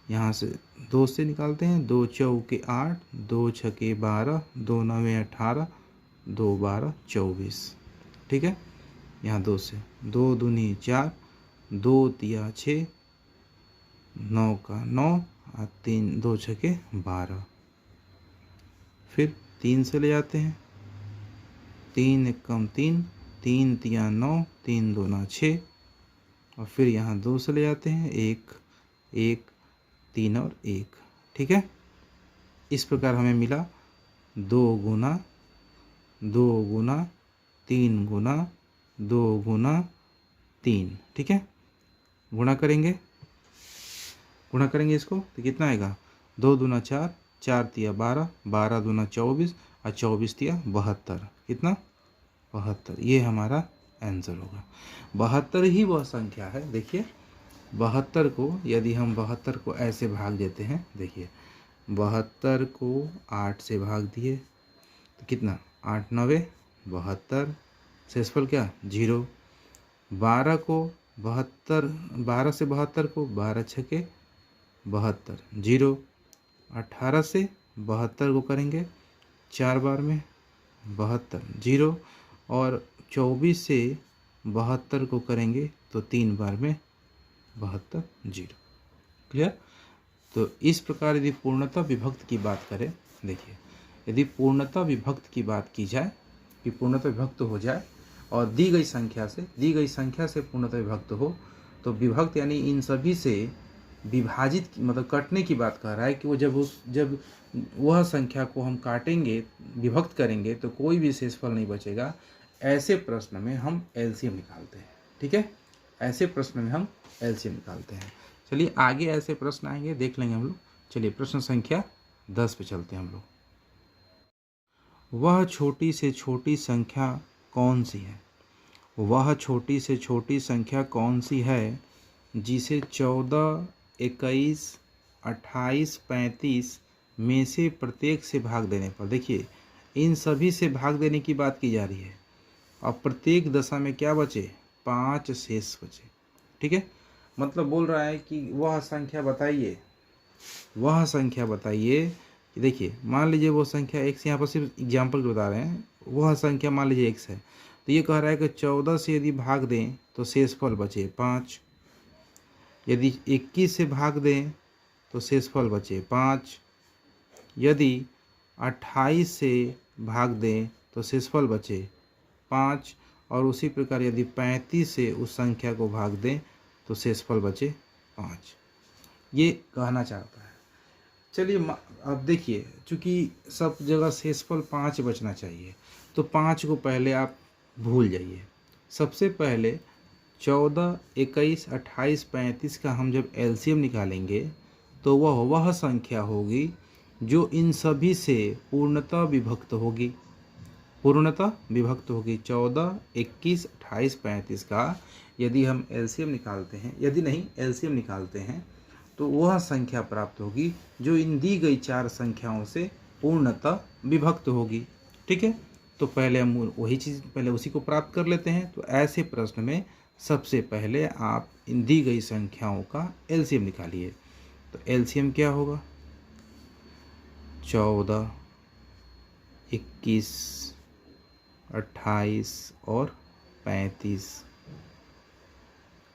Speaker 1: यहाँ से 2 से निकालते हैं। 2 चौके 8, 2 छके 12, 2 नवे 18, 2 12 24। ठीक है, यहाँ 2 से, 2 दूनी 4, 2 तिया 6, 9 का 9 और 3, 2 छके 12। फिर 3 से ले जाते हैं, 3 एकम 3, 3 तिया 9, 3 दूना 6 और फिर यहाँ 2 से ले जाते हैं, 1, 1, 3 और 1। ठीक है, इस प्रकार हमें मिला 2 गुना 2 गुना 3 गुना 2 गुना 3। ठीक है, गुणा करेंगे इसको तो कितना आएगा? 2 दूना 4, 4 तिया 12, 12 दूना 24 और 24 तिया 72। कितना? 72। ये हमारा आंसर होगा। 72 ही वह संख्या है। देखिए 72 को, यदि हम 72 को ऐसे भाग देते हैं, देखिए 72 को 8 से भाग दिए तो कितना? 8 9 72, शेषफल क्या? 0। 12 को 72, 12 से 72 को 12 छके 72, 0। 18 से 72 को करेंगे 4 बार में 72, 0। और 24 से 72 को करेंगे तो 3 बार में 72, 0। क्लियर? तो इस प्रकार यदि पूर्णतः विभक्त की बात करें, देखिए यदि पूर्णतः विभक्त की बात की जाए कि पूर्णतः विभक्त हो जाए और दी गई संख्या से पूर्णतः विभक्त हो, तो विभक्त यानी इन सभी से विभाजित, मतलब कटने की बात कर रहा है कि वो जब वह संख्या को हम काटेंगे, विभक्त करेंगे तो कोई भी शेषफल नहीं बचेगा। ऐसे प्रश्न में हम एलसीएम निकालते हैं। ठीक है, ऐसे प्रश्न में हम एलसीएम निकालते हैं। चलिए आगे ऐसे प्रश्न आएंगे, देख लेंगे हम लोग। चलिए प्रश्न संख्या 10 पे चलते हैं हम लोग। वह छोटी से छोटी संख्या कौन सी है? वह छोटी से छोटी संख्या कौन सी है जिसे 14, 21, 28, 35 में से प्रत्येक से भाग देने पर, देखिए इन सभी से भाग देने की बात की जा रही है और प्रत्येक दशा में क्या बचे? 5 शेष बचे। ठीक है, मतलब बोल रहा है कि वह संख्या बताइए कि देखिए मान लीजिए वो संख्या x, यहाँ पर सिर्फ एग्जाम्पल बता रहे हैं, वह संख्या मान लीजिए x है, तो ये कह रहा है कि 14 से यदि भाग दें तो शेषफल बचे 5, यदि 21 से भाग दें तो शेषफल बचे 5, यदि 28 से भाग दें तो शेषफल बचे 5, और उसी प्रकार यदि 35 से उस संख्या को भाग दें तो शेषफल बचे 5। ये कहना चाहता है चलिए अब देखिए, चूँकि सब जगह शेषफल 5 बचना चाहिए, तो 5 को पहले आप भूल जाइए। सबसे पहले 14, 21, 28, 35 का हम जब एलसीएम निकालेंगे तो वह संख्या होगी जो इन सभी से पूर्णतः विभक्त होगी। 14, 21, 28, 35 का यदि हम एलसीएम निकालते हैं, यदि नहीं एलसीएम निकालते हैं, तो वह संख्या प्राप्त होगी जो इन दी गई 4 संख्याओं से पूर्णतः विभक्त होगी। ठीक है, तो पहले हम वही चीज़ पहले उसी को प्राप्त कर लेते हैं। तो ऐसे प्रश्न में सबसे पहले आप इन दी गई संख्याओं का एलसीएम निकालिए। तो एलसीएम क्या होगा? 14, 21, 28 और 35।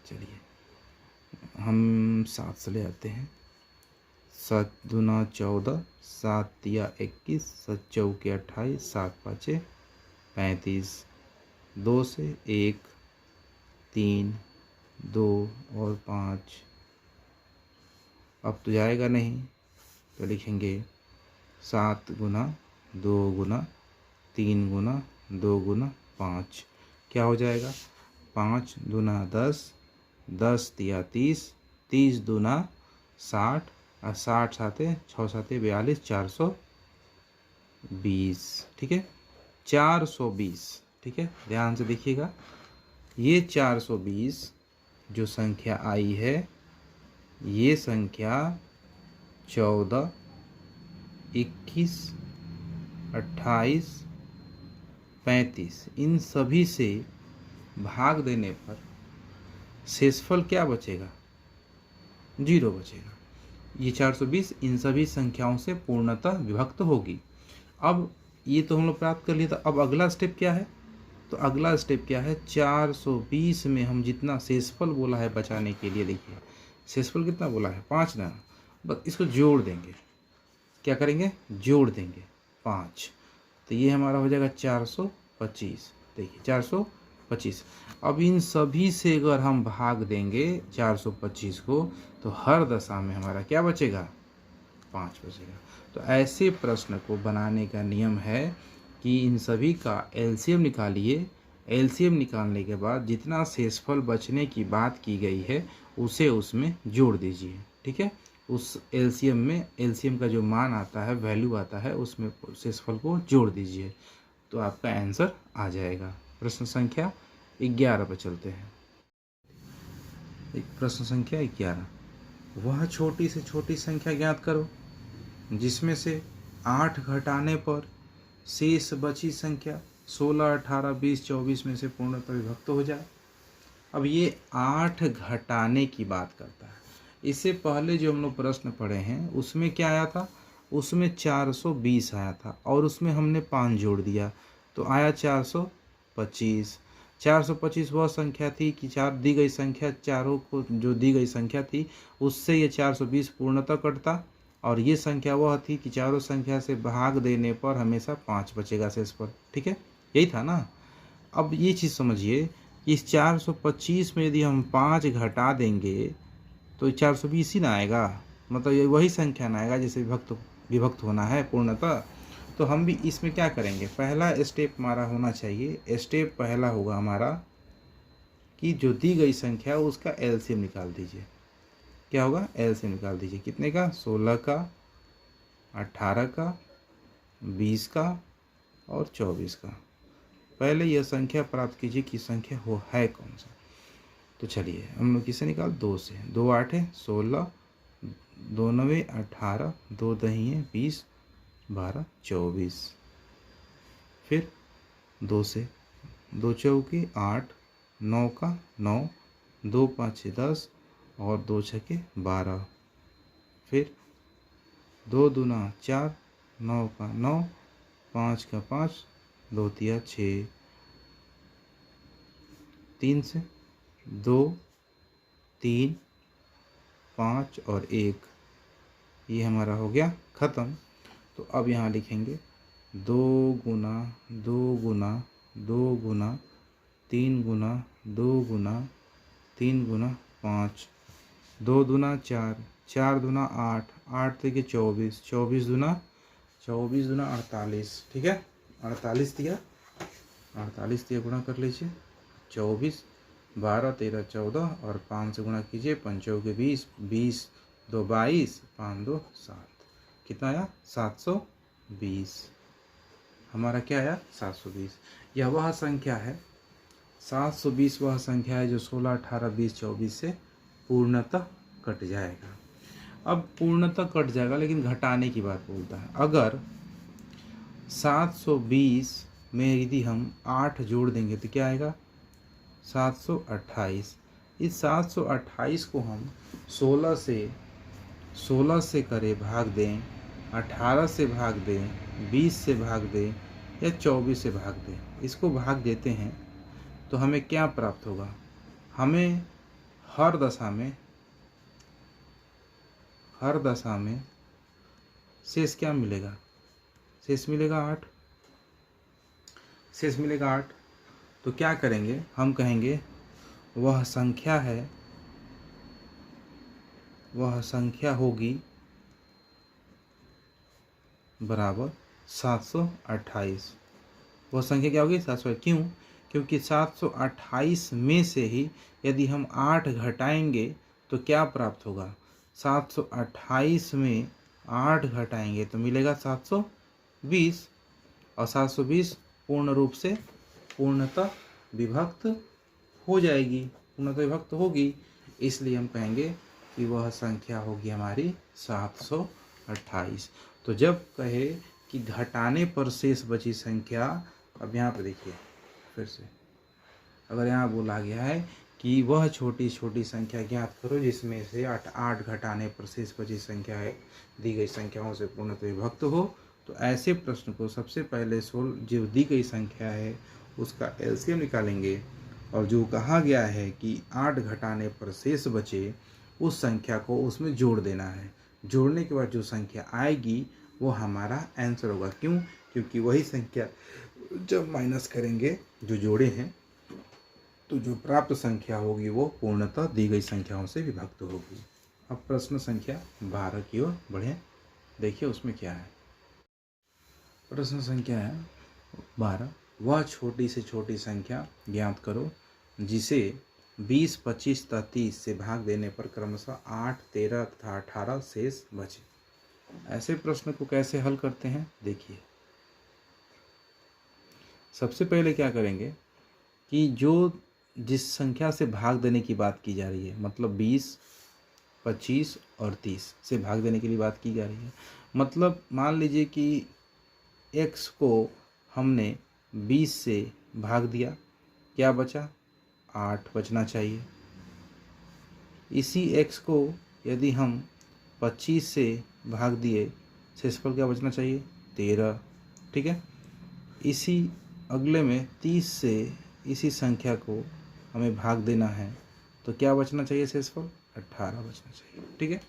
Speaker 1: चलिए हम 7 से ले आते हैं। 7 दूना 14, 7 तिया 21, 7 चौके 28, 7 पाँचे 35, 2 से 1, 3, 2 और 5। अब तो जाएगा नहीं, तो लिखेंगे 7 गुना 2 गुना 3 गुना 2 गुना 5। क्या हो जाएगा? 5 दूना 10, 10 तिया 30, 30 दूना 60 और 60 साते 6 साते 42, 420। ठीक है, 420। ठीक है, ध्यान से देखिएगा, ये 420 जो संख्या आई है, ये संख्या 14, 21, 28, 35 इन सभी से भाग देने पर शेषफल क्या बचेगा? 0 बचेगा। ये 420 इन सभी संख्याओं से पूर्णतः विभक्त होगी। अब ये तो हम लोग प्राप्त कर लिए, तो अब अगला स्टेप क्या है? तो अगला स्टेप क्या है? 420 में हम जितना शेषफल बोला है बचाने के लिए, देखिए शेषफल कितना बोला है? 5 ना, बस इसको जोड़ देंगे। क्या करेंगे? जोड़ देंगे 5। तो ये हमारा हो जाएगा 425। देखिए 425। अब इन सभी से अगर हम भाग देंगे 425 को, तो हर दशा में हमारा क्या बचेगा? 5 बचेगा। तो ऐसे प्रश्न को बनाने का नियम है कि इन सभी का एलसीएम निकालिए। एलसीएम निकालने के बाद जितना शेषफल बचने की बात की गई है उसे उसमें जोड़ दीजिए। ठीक है, उस एलसीएम में एलसीएम का जो मान आता है, वैल्यू आता है, उसमें शेषफल को जोड़ दीजिए, तो आपका आंसर आ जाएगा। प्रश्न संख्या 11 पर चलते हैं। प्रश्न संख्या 11, वह छोटी से छोटी संख्या ज्ञात करो जिसमें से 8 घटाने पर शेष बची संख्या 16, 18, 20, 24 में से पूर्णतः विभक्त हो जाए। अब ये 8 घटाने की बात करता है। इससे पहले जो हम लोग प्रश्न पढ़े हैं उसमें क्या आया था? उसमें 420 आया था और उसमें हमने 5 जोड़ दिया तो आया 425। 425 वह संख्या थी कि दी गई संख्या, चारों को जो दी गई संख्या थी उससे ये 420 पूर्णतः कटता, और ये संख्या वह थी कि चारों संख्या से भाग देने पर हमेशा 5 बचेगा शेषफल। ठीक है, यही था ना। अब ये चीज़ समझिए, इस 425 में यदि हम 5 घटा देंगे तो 420 ही ना आएगा, मतलब ये वही संख्या ना आएगा जिसे विभक्त होना है पूर्णतः। तो हम भी इसमें क्या करेंगे? पहला स्टेप हमारा होना चाहिए, स्टेप पहला होगा हमारा कि जो दी गई संख्या है उसका एलसीएम निकाल दीजिए। क्या होगा? एलसीएम निकाल दीजिए। कितने का? 16 का, 18 का, 20 का और 24 का। पहले यह संख्या प्राप्त कीजिए कि संख्या हो है कौन सा। तो चलिए हम लोग किसे निकाल? 2 से। 2 8 16, 2 9 18, 2 दही 20, 12 24। फिर 2 से, 2 चौके 8, 9 का 9, 2 5 10 और 2 छके 12। फिर 2 दूना 4, 9 का 9, 5 का 5, 2 तिया 6। 3 से 2, 3, 5 और 1, ये हमारा हो गया ख़त्म। तो अब यहाँ लिखेंगे 2 गुना 2 गुना 2 गुना 3 गुना 2 गुना 3 गुना 5, 2 दूना 4, 4 दूना 8, 8 तिके 24, 24 दूना 48, ठीक है। 48 दिया, 48 दिया, गुणा कर लीजिए। 24, 12, 13, 14 और 5 से गुणा कीजिए। 5 के 20, 20 2 22, 5 2 7, कितना आया? 720। हमारा क्या आया? 720। यह वह संख्या है, 720 वह संख्या है जो 16, 18, 20, 24 से पूर्णतः कट जाएगा। अब पूर्णतः कट जाएगा, लेकिन घटाने की बात बोलता है। अगर 720 में यदि हम 8 जोड़ देंगे तो क्या आएगा? 728। इस 728 को हम 16 से करें भाग दें, 18 से भाग दें, 20 से भाग दें या 24 से भाग दें, इसको भाग देते हैं तो हमें क्या प्राप्त होगा? हमें हर दशा में शेष क्या मिलेगा? शेष मिलेगा 8। शेष मिलेगा 8। तो क्या करेंगे? हम कहेंगे वह संख्या होगी बराबर 728। वह संख्या क्या होगी? 700। क्यों? क्योंकि 728 में से ही यदि हम 8 घटाएंगे तो क्या प्राप्त होगा? 728 में 8 घटाएंगे तो मिलेगा 720, और 720 पूर्ण रूप से पूर्णतः विभक्त हो जाएगी, पूर्णतः विभक्त होगी। इसलिए हम कहेंगे कि वह संख्या होगी हमारी 728। तो जब कहे कि घटाने पर शेष बची संख्या, अब यहाँ पर देखिए फिर से, अगर यहाँ बोला गया है कि वह छोटी छोटी संख्या ज्ञात करो जिसमें से 8 घटाने पर शेष बची संख्या है दी गई संख्याओं से पूर्णतः विभक्त हो, तो ऐसे प्रश्न को सबसे पहले जो दी गई संख्या है उसका एलसीएम निकालेंगे, और जो कहा गया है कि 8 घटाने पर शेष बचे उस संख्या को उसमें जोड़ देना है। जोड़ने के बाद जो संख्या आएगी वो हमारा आंसर होगा। क्यों? क्योंकि वही संख्या जब माइनस करेंगे जो जोड़े हैं तो जो प्राप्त संख्या होगी वो पूर्णतः दी गई संख्याओं से विभक्त होगी। अब प्रश्न संख्या 12 की ओर बढ़ें, देखिए उसमें क्या है। प्रश्न संख्या है 12, वह छोटी से छोटी संख्या ज्ञात करो जिसे 20, 25 तथा 30 से भाग देने पर क्रमशः 8, 13 तथा 18 शेष बचे। ऐसे प्रश्न को कैसे हल करते हैं देखिए। सबसे पहले क्या करेंगे कि जिस संख्या से भाग देने की बात की जा रही है, मतलब 20, 25 और 30 से भाग देने के लिए बात की जा रही है, मतलब मान लीजिए कि x को हमने 20 से भाग दिया, क्या बचा? 8 बचना चाहिए। इसी x को यदि हम 25 से भाग दिए, शेषफल क्या बचना चाहिए? 13, ठीक है। इसी अगले में 30 से इसी संख्या को हमें भाग देना है तो क्या बचना चाहिए? शेषफल 18 बचना चाहिए, ठीक है।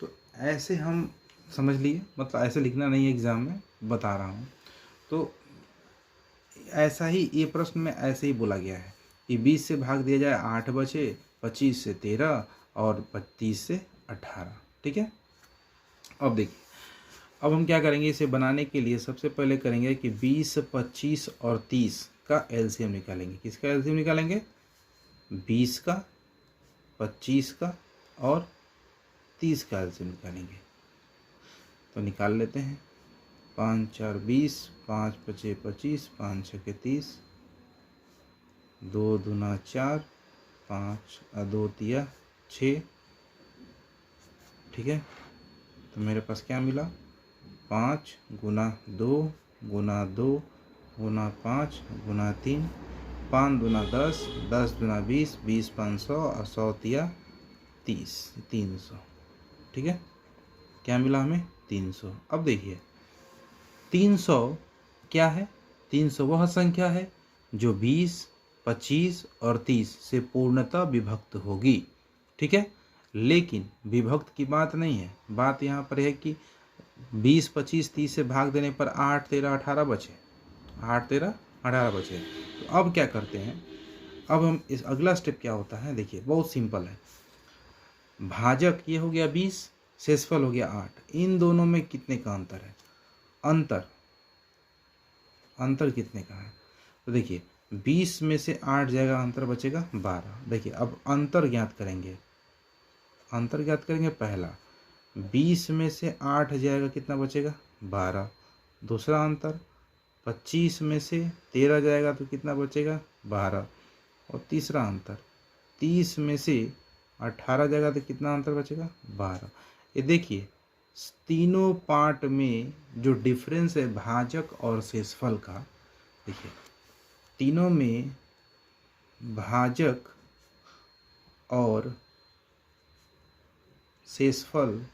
Speaker 1: तो ऐसे हम समझ लिए, मतलब ऐसे लिखना नहीं है एग्ज़ाम में, बता रहा हूँ। तो ऐसा ही ये प्रश्न में ऐसे ही बोला गया है कि 20 से भाग दिया जाए 8 बचे, 25 से 13 और 30 से 18, ठीक है। अब देखिए, अब हम क्या करेंगे इसे बनाने के लिए सबसे पहले करेंगे कि 20, 25 और 30 का एलसीएम निकालेंगे। किसका एलसीएम निकालेंगे? 20 का, 25 का और 30 का एलसीएम निकालेंगे। तो निकाल लेते हैं। 5 4 20, 5 5 25, 5 6 30, 2 दूना 4, 5 2 3 6, ठीक है। तो मेरे पास क्या मिला? 5 गुना 2 गुना 2 गुना 5 गुना 3, 5 दूना 10, 10 दूना 20, 20 500 और 100 तिया 30, 300, ठीक है। क्या मिला हमें? 300। अब देखिए 300 क्या है? 300 वह संख्या है जो 20, 25 और 30 से पूर्णतः विभक्त होगी, ठीक है। लेकिन विभक्त की बात नहीं है, बात यहाँ पर है कि 20, 25, 30 से भाग देने पर 8, 13, 18 बचे, 8, 13, 18 बचे। तो अब क्या करते हैं? अब हम इस अगला स्टेप क्या होता है देखिए, बहुत सिंपल है। भाजक ये हो गया 20, शेषफल हो गया 8। इन दोनों में कितने का अंतर है? अंतर कितने का है? तो देखिए 20 में से 8 जाएगा, अंतर बचेगा 12। देखिए अब अंतर ज्ञात करेंगे। पहला 20 में से 8 जाएगा, कितना बचेगा? 12। दूसरा अंतर 25 में से 13 जाएगा तो कितना बचेगा? 12। और तीसरा अंतर 30 में से 18 जाएगा तो कितना अंतर बचेगा? 12। ये देखिए तीनों पार्ट में जो डिफरेंस है भाजक और शेषफल का, देखिए तीनों में भाजक और शेषफल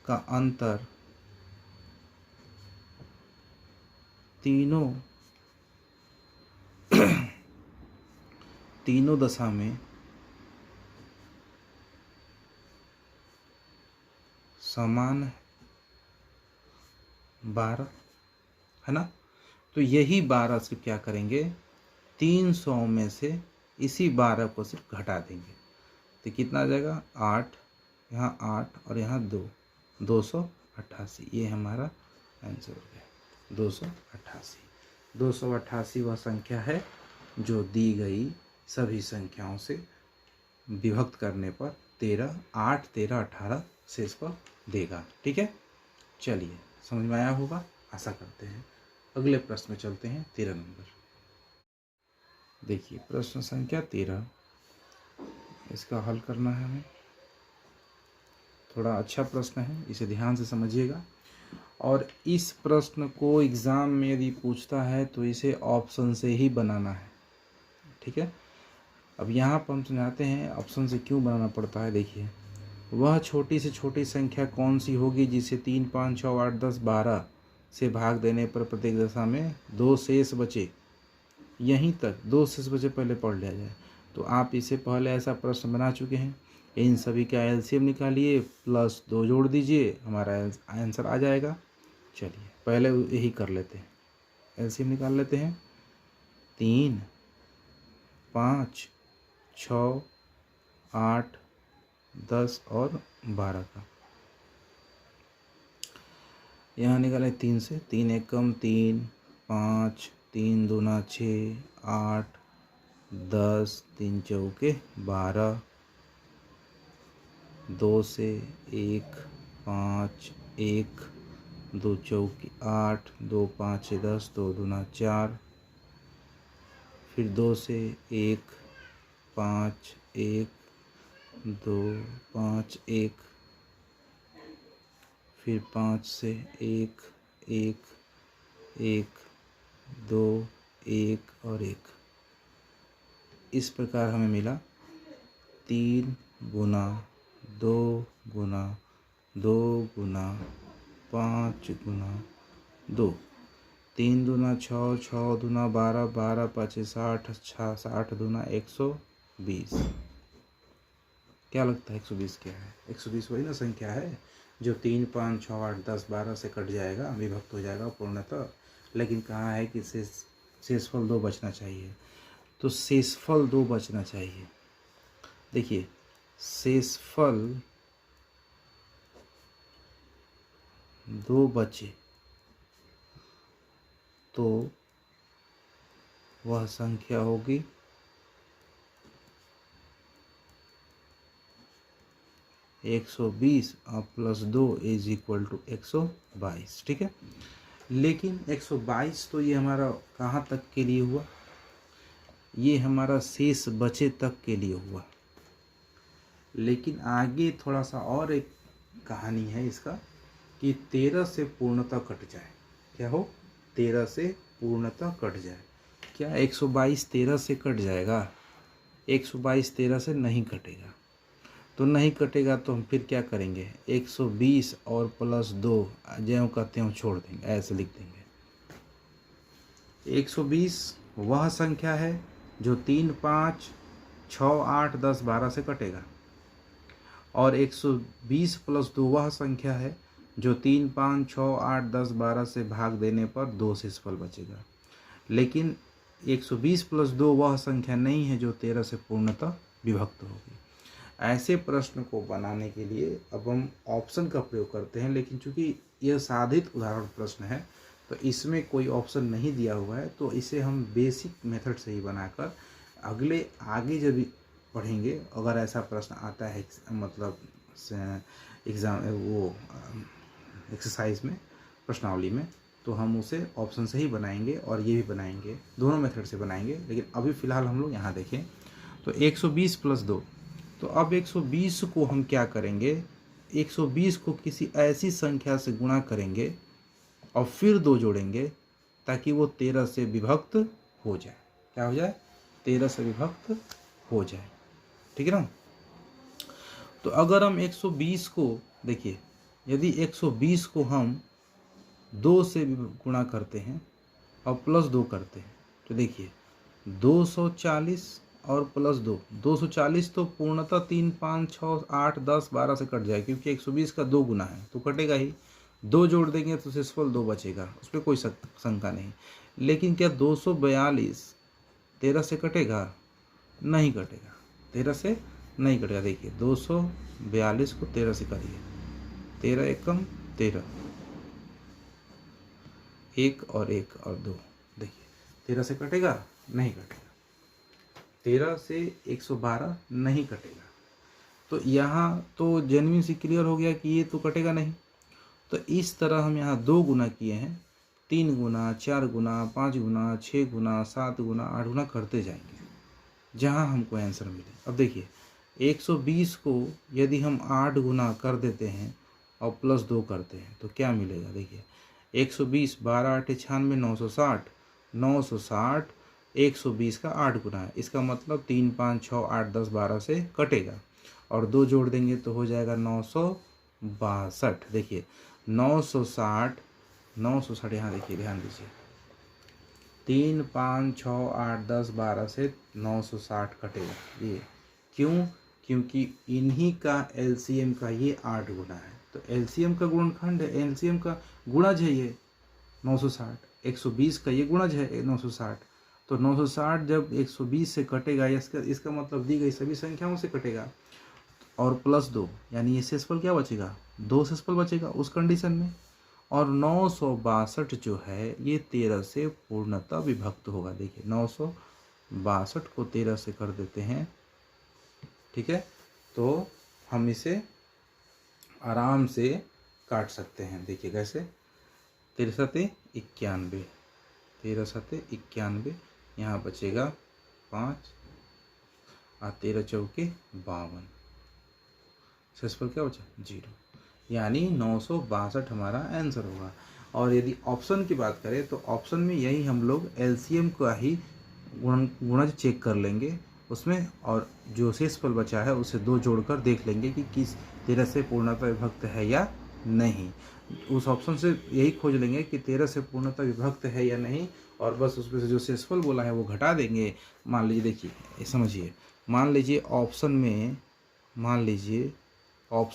Speaker 1: का अंतर तीनों दशा में समान है, 12 है ना। तो यही 12 से क्या करेंगे, 300 में से इसी 12 को सिर्फ घटा देंगे तो कितना आ जाएगा? 8, यहाँ 8 और यहाँ 2, 288। ये हमारा आंसर हो गया 288। 288 वह संख्या है जो दी गई सभी संख्याओं से विभक्त करने पर 8, 13, 18 शेषफल देगा। ठीक है, चलिए समझ में आया होगा, आशा करते हैं। अगले प्रश्न में चलते हैं, 13 नंबर। देखिए प्रश्न संख्या 13, इसका हल करना है हमें। थोड़ा अच्छा प्रश्न है, इसे ध्यान से समझिएगा। और इस प्रश्न को एग्ज़ाम में यदि पूछता है तो इसे ऑप्शन से ही बनाना है। ठीक है, अब यहाँ पर हम समझाते हैं ऑप्शन से क्यों बनाना पड़ता है। देखिए वह छोटी से छोटी संख्या कौन सी होगी जिसे 3, 5, 6, 8, 10, 12 से भाग देने पर प्रत्येक दशा में 2 शेष बचे। यहीं तक 2 शेष बचे पहले पढ़ लिया जाए। तो आप इसे पहले ऐसा प्रश्न बना चुके हैं। इन सभी का एलसीएम निकालिए प्लस 2 जोड़ दीजिए, हमारा आंसर आ जाएगा। चलिए पहले यही कर लेते हैं, एलसीएम निकाल लेते हैं। 3, 5, 6, 8, 10 और 12 का यहाँ निकालें 3 से। 3 एकम 3, 5, 3 दूना 6, 8, 10, 3 चौके 12, 2 से 1, 5, 1, 2 चौके 8, 2 5 10, 2 दूना 4, फिर 2 से 1, 5, 1, 2, 5, 1, फिर 5 से 1, 1, 1, 2, 1 और 1। इस प्रकार हमें मिला 3 गुना 2 गुना 2 गुना 5 गुना 2। 3 दूना 6, 6 दूना 12, 12 5 60, 60 दूना 120। क्या लगता है 120 क्या है? 120 वही ना संख्या है जो 3, 5, 6, 8, 10, 12 से कट जाएगा, विभक्त हो जाएगा पूर्णतः। लेकिन कहाँ है कि शेषफल 2 बचना चाहिए, तो शेषफल 2 बचना चाहिए। देखिए शेषफल 2 बचे तो वह संख्या होगी 120 और प्लस 2 इज इक्वल टू 122। ठीक है, लेकिन 122 तो ये हमारा कहाँ तक के लिए हुआ? ये हमारा शेष बचे तक के लिए हुआ। लेकिन आगे थोड़ा सा और एक कहानी है इसका कि 13 से पूर्णतः कट जाए। क्या हो? 13 से पूर्णतः कट जाए। क्या 122 13 से कट जाएगा? 122 13 से नहीं कटेगा। तो नहीं कटेगा तो हम फिर क्या करेंगे? 120 और प्लस 2 ज्यों का त्यों छोड़ देंगे, ऐसे लिख देंगे। 120 वह संख्या है जो 3, 5, 6, 8, 10, 12 से कटेगा, और 120 प्लस 2 वह संख्या है जो 3, 5, 6, 8, 10, 12 से भाग देने पर 2 शेषफल बचेगा। लेकिन 120 प्लस 2 वह संख्या नहीं है जो 13 से पूर्णतः विभक्त होगी। ऐसे प्रश्न को बनाने के लिए अब हम ऑप्शन का प्रयोग करते हैं, लेकिन चूंकि यह साधित उदाहरण प्रश्न है तो इसमें कोई ऑप्शन नहीं दिया हुआ है, तो इसे हम बेसिक मेथड से ही बनाकर आगे जब भी पढ़ेंगे, अगर ऐसा प्रश्न आता है मतलब एग्ज़ाम वो एक्सरसाइज में, प्रश्नावली में, तो हम उसे ऑप्शन से ही बनाएंगे और ये भी बनाएंगे, दोनों मेथड से बनाएंगे। लेकिन अभी फ़िलहाल हम लोग यहाँ देखें तो 120 + 2, तो अब 120 को हम क्या करेंगे, 120 को किसी ऐसी संख्या से गुणा करेंगे और फिर 2 जोड़ेंगे ताकि वो 13 से विभक्त हो जाए। क्या हो जाए? 13 से विभक्त हो जाए। ठीक है ना? तो अगर हम 120 को देखिए, यदि 120 को हम 2 से गुणा करते हैं और +2 करते हैं तो देखिए 240 और +2, 240 तो पूर्णतः 3, 5, 6, 8, 10, 12 से कट जाए, क्योंकि 120 का 2 गुना है तो कटेगा ही। 2 जोड़ देंगे तो शेषफल 2 बचेगा, उस पर कोई शंका नहीं। लेकिन क्या 242 13 से कटेगा? नहीं कटेगा, 13 से नहीं कटेगा। देखिए 242 को 13 से करिए, 13 एकम 13, 1 और 1 और 2, देखिए 13 से कटेगा? नहीं कटेगा। 13 से 112 नहीं कटेगा। तो यहाँ तो जेन्युइन सी क्लियर हो गया कि ये तो कटेगा नहीं। तो इस तरह हम यहाँ 2 गुना किए हैं, 3 गुना, 4 गुना, 5 गुना, 6 गुना, 7 गुना, 8 गुना करते जाएंगे जहाँ हमको आंसर मिले। अब देखिए 120 को यदि हम 8 गुना कर देते हैं और +2 करते हैं तो क्या मिलेगा? देखिए 120, 12, 8, 96, 960, 960 120 का 8 गुना है। इसका मतलब 3, 5, 6, 8, 10, 12 से कटेगा और 2 जोड़ देंगे तो हो जाएगा 962। देखिए 960 यहाँ देखिए, ध्यान दीजिए, 3, 5, 6, 8, 10, 12 से 960 कटेगा। ये क्यों? क्योंकि इन्हीं का एलसीएम का ये 8 गुना है। तो एलसीएम का गुणनखंड है, एलसीएम का गुणज है ये 960, 120 का ये गुणज है 960। तो 960 जब 120 से कटेगा, इसका मतलब दी गई सभी संख्याओं से कटेगा और +2, यानी ये शेषफल क्या बचेगा? 2 शेषफल बचेगा उस कंडीशन में। और 962 जो है ये 13 से पूर्णतः विभक्त होगा। देखिए 962 को 13 से कर देते हैं, ठीक है, तो हम इसे आराम से काट सकते हैं। देखिए कैसे, 13 × 91, 13 × 91, यहाँ बचेगा 5 और 13 × 4 = 52, शेषफल क्या बचा? 0, यानी 962 हमारा आंसर होगा। और यदि ऑप्शन की बात करें तो ऑप्शन में यही हम लोग एलसीएम का ही गुणज चेक कर लेंगे उसमें, और जो शेषफल बचा है उसे 2 जोड़कर देख लेंगे कि किस 13 से पूर्णतः विभक्त है या नहीं। उस ऑप्शन से यही खोज लेंगे कि 13 से पूर्णतः विभक्त है या नहीं, और बस उसमें से जो शेषफल बोला है वो घटा देंगे। मान लीजिए, देखिए समझिए, मान लीजिए ऑप्शन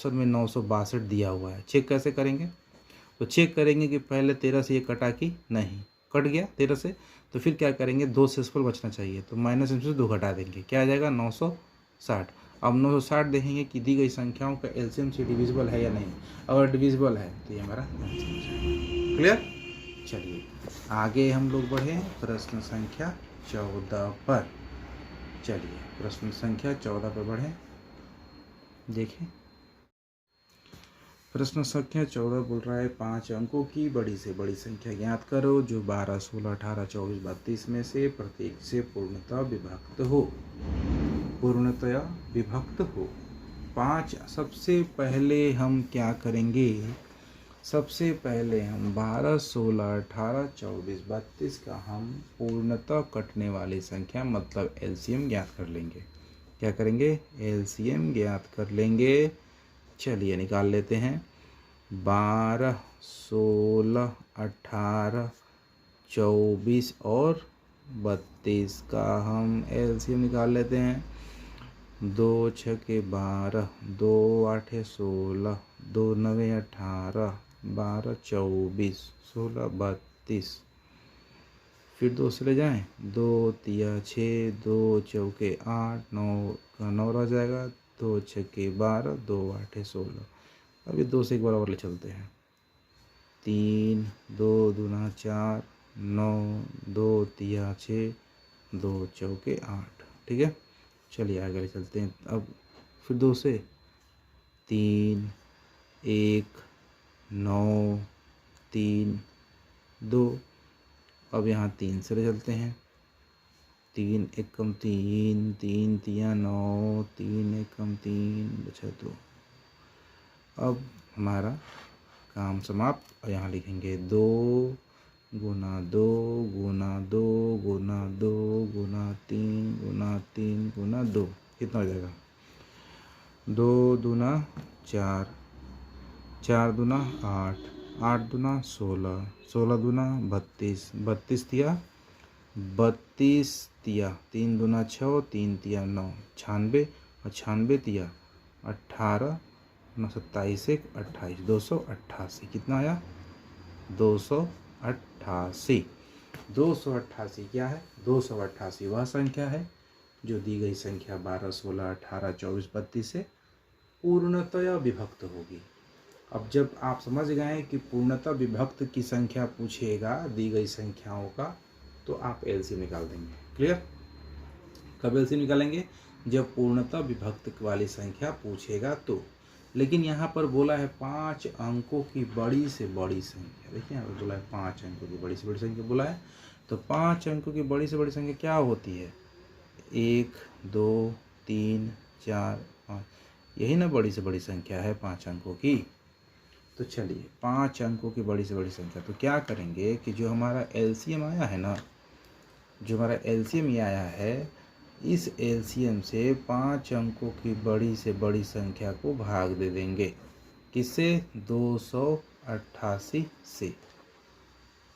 Speaker 1: में 962 दिया हुआ है। चेक कैसे करेंगे? तो चेक करेंगे कि पहले 13 से ये कटा कि नहीं, कट गया 13 से, तो फिर क्या करेंगे, 2 शेषफल बचना चाहिए, तो माइनस में से 2 घटा देंगे, क्या आ जाएगा? 960। अब 960 देखेंगे कि दी गई संख्याओं का एलसीएम से डिविजिबल है या नहीं। अगर डिविजिबल है तो ये हमारा आंसर हो जाएगा। क्लियर? चलिए आगे हम लोग बढ़े प्रश्न संख्या 14 पर। चलिए प्रश्न संख्या 14 पर बढ़े। देखें प्रश्न संख्या 14 बोल रहा है 5 अंकों की बड़ी से बड़ी संख्या ज्ञात करो जो 12, 16, 18, 24, 32 में से प्रत्येक से पूर्णतः विभक्त हो। 5 सबसे पहले हम क्या करेंगे? सबसे पहले हम 12, 16, 18, 24, 32 का हम पूर्णतः कटने वाली संख्या मतलब एलसीएम ज्ञात कर लेंगे। क्या करेंगे? एलसीएम ज्ञात कर लेंगे। चलिए निकाल लेते हैं। 12, 16, 18, 24 और 32 का हम एलसीएम निकाल लेते हैं। 2 6 12, 2 8 16, 2 9 18, 12 24, 16 32, फिर 2 से ले जाएं, 2 3 6, 2 4 8, 9 का 9 रह जाएगा, 2 छक्के 12, 2 आठे 16। अभी 2 से एक बार और ले चलते हैं। 3, 2 दूना 4, 9, 2 तिया 6, 2 चौके 8। ठीक है, चलिए आगे ले चलते हैं। अब फिर 2 से 3, 1, 9, 3, 2। अब यहाँ 3 से ले चलते हैं। 3 एकम 3, 3 तिया 9, 3 एकम 3 बचा 2। अब हमारा काम समाप्त। और यहाँ लिखेंगे 2 गुना 2 गुना 2 गुना 2 गुना 3 गुना 3 गुना 2। कितना हो जाएगा? 2 दूना 4, 4 दूना 8, 8 दूना 16, 16 दूना 32, 32 तिया 32 तिया 3 दूना 6, 3 तिया 9, 96 और 96 तिया 18, 9 27 1 28, 288। कितना आया? 288। 288 क्या है? 288 वह संख्या है जो दी गई संख्या 12, 16, 18, 24, 32 से पूर्णतया विभक्त होगी। अब जब आप समझ गए कि पूर्णतः विभक्त की संख्या पूछेगा दी गई संख्याओं का, तो आप एलसीएम निकाल देंगे। क्लियर? कब एलसीएम निकालेंगे? जब पूर्णतः विभक्त वाली संख्या पूछेगा तो। लेकिन यहाँ पर बोला है 5 अंकों की बड़ी से बड़ी संख्या। देखिए यहाँ पर बोला है 5 अंकों की बड़ी से बड़ी संख्या बोला है। तो 5 अंकों की बड़ी से बड़ी संख्या क्या होती है? 1, 2, 3, 4, 5। यही ना बड़ी से बड़ी संख्या है 5 अंकों की। तो चलिए 5 अंकों की बड़ी से बड़ी संख्या, तो क्या करेंगे कि जो हमारा एलसीएम आया है ना, जो हमारा एलसीएम ये आया है, इस एलसीएम से 5 अंकों की बड़ी से बड़ी संख्या को भाग दे देंगे। किससे? 288 से।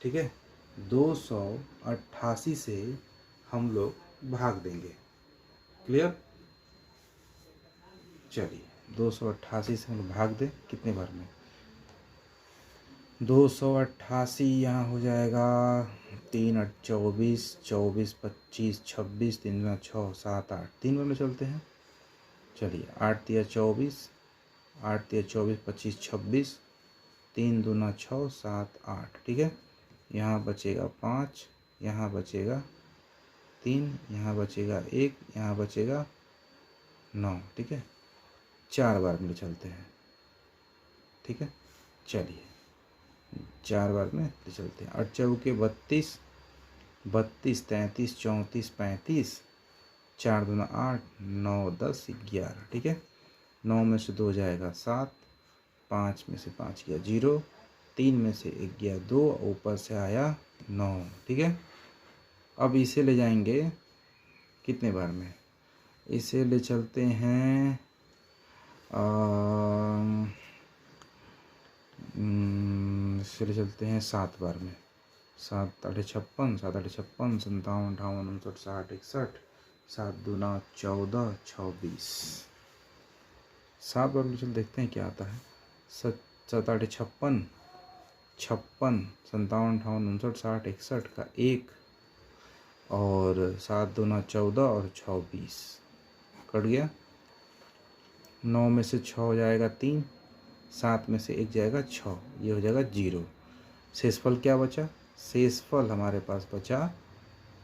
Speaker 1: ठीक है, 288 से हम लोग भाग देंगे। क्लियर? चलिए 288 से हम लोग भाग दें कितने बार में? 288 यहाँ हो जाएगा 3 8 24, 24 25 26, 3 दूना 6 7 8। 3 बार में चलते हैं। चलिए 8 तिया 24, 8 तिया 24 25 26, 3 दूना 6 7 8। ठीक है, यहाँ बचेगा 5, यहाँ बचेगा 3, यहाँ बचेगा 1, यहाँ बचेगा 9। ठीक है, 4 बार में चलते हैं। ठीक है, चलिए 4 बार में ले चलते हैं। 8 चौके 32, 32 33 34 35, 4 दूना 8, 9 10 11। ठीक है, 9 में से 2 जाएगा 7, 5 में से 5 गया 0, 3 में से 1 गया 2, ऊपर से आया 9। ठीक है, अब इसे ले जाएंगे कितने बार में? इसे ले चलते हैं इसे ले चलते हैं 7 बार में। 7 8 56, 7 8 56, 57 58 59 60 61, 7 दूना 14 26। 7 बार में चल देखते हैं क्या आता है। 7 8 56, 56 57 58 59 60 61 का 1, और 7 दूना 14 और 26 कट गया। 9 में से 6 हो जाएगा 3, 7 में से 1 जाएगा 6, ये हो जाएगा 0। शेषफल क्या बचा? शेषफल हमारे पास बचा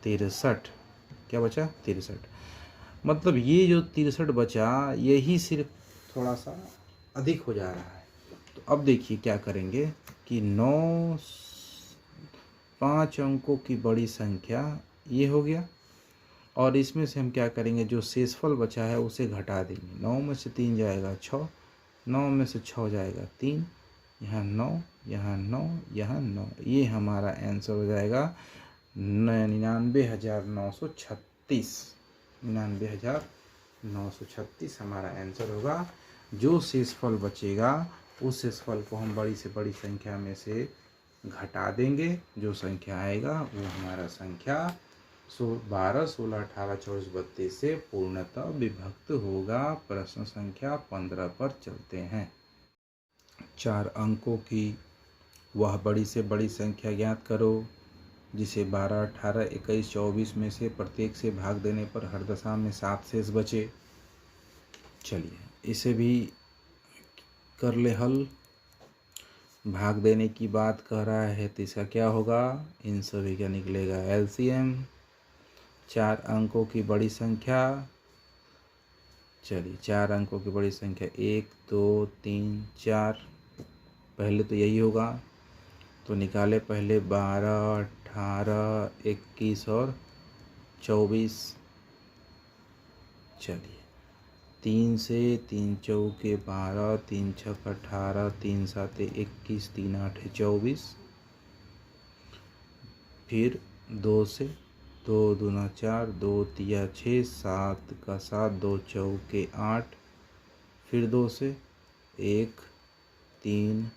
Speaker 1: 63। क्या बचा? 63। मतलब ये जो 63 बचा, यही सिर्फ थोड़ा सा अधिक हो जा रहा है। तो अब देखिए क्या करेंगे कि 9 5 अंकों की बड़ी संख्या ये हो गया, और इसमें से हम क्या करेंगे, जो शेषफल बचा है उसे घटा देंगे। 9 में से 3 जाएगा 6, 9 में से 6 जाएगा 3, यहाँ 9, यहाँ 9, यहाँ 9। ये हमारा आंसर हो जाएगा 99,936। 99,936 हमारा आंसर होगा। जो शेषफल बचेगा उस शेषफल को हम बड़ी से बड़ी संख्या में से घटा देंगे। जो संख्या आएगा वो हमारा संख्या 12, 16, 18, 24, 32 से पूर्णतः विभक्त होगा। प्रश्न संख्या 15 पर चलते हैं। 4 अंकों की वह बड़ी से बड़ी संख्या ज्ञात करो जिसे 12, 18, 21, 24 में से प्रत्येक से भाग देने पर हर दशा में 7 शेष बचे। चलिए इसे भी कर ले हल। भाग देने की बात कह रहा है तो इसका क्या होगा, इन सभी का निकलेगा एलसीएम। 4 अंकों की बड़ी संख्या, चलिए 4 अंकों की बड़ी संख्या 1 2 3 4, पहले तो यही होगा। तो निकाले पहले 12 18 21 और 24। चलिए 3 से 3 चौके 12, 3 छक 18, 3 सात 21, 3 आठ 24। फिर 2 से 2 दूना 4, 2 तिया 6, 7 का 7, 2 चौके 8। फिर 2 से 1 3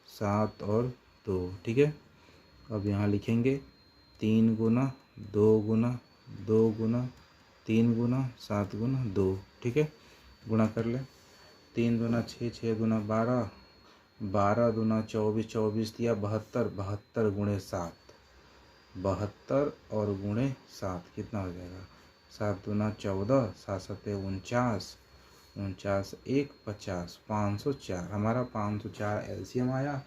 Speaker 1: 7 और 2, ठीक है। अब यहाँ लिखेंगे 3 गुना 2 गुना 2 गुना 3 गुना 7 गुना 2, ठीक है। गुणा कर ले, 3 दूना 6, 6 दूना 12, 12 दूना 24, 24 दिया 72, 72 गुणे 7, 72 और गुणे 7 कितना हो जाएगा, 7 दूना 14, 7 सत्ते 49, 49 1 50, 504। हमारा 504 एलसीएम आया।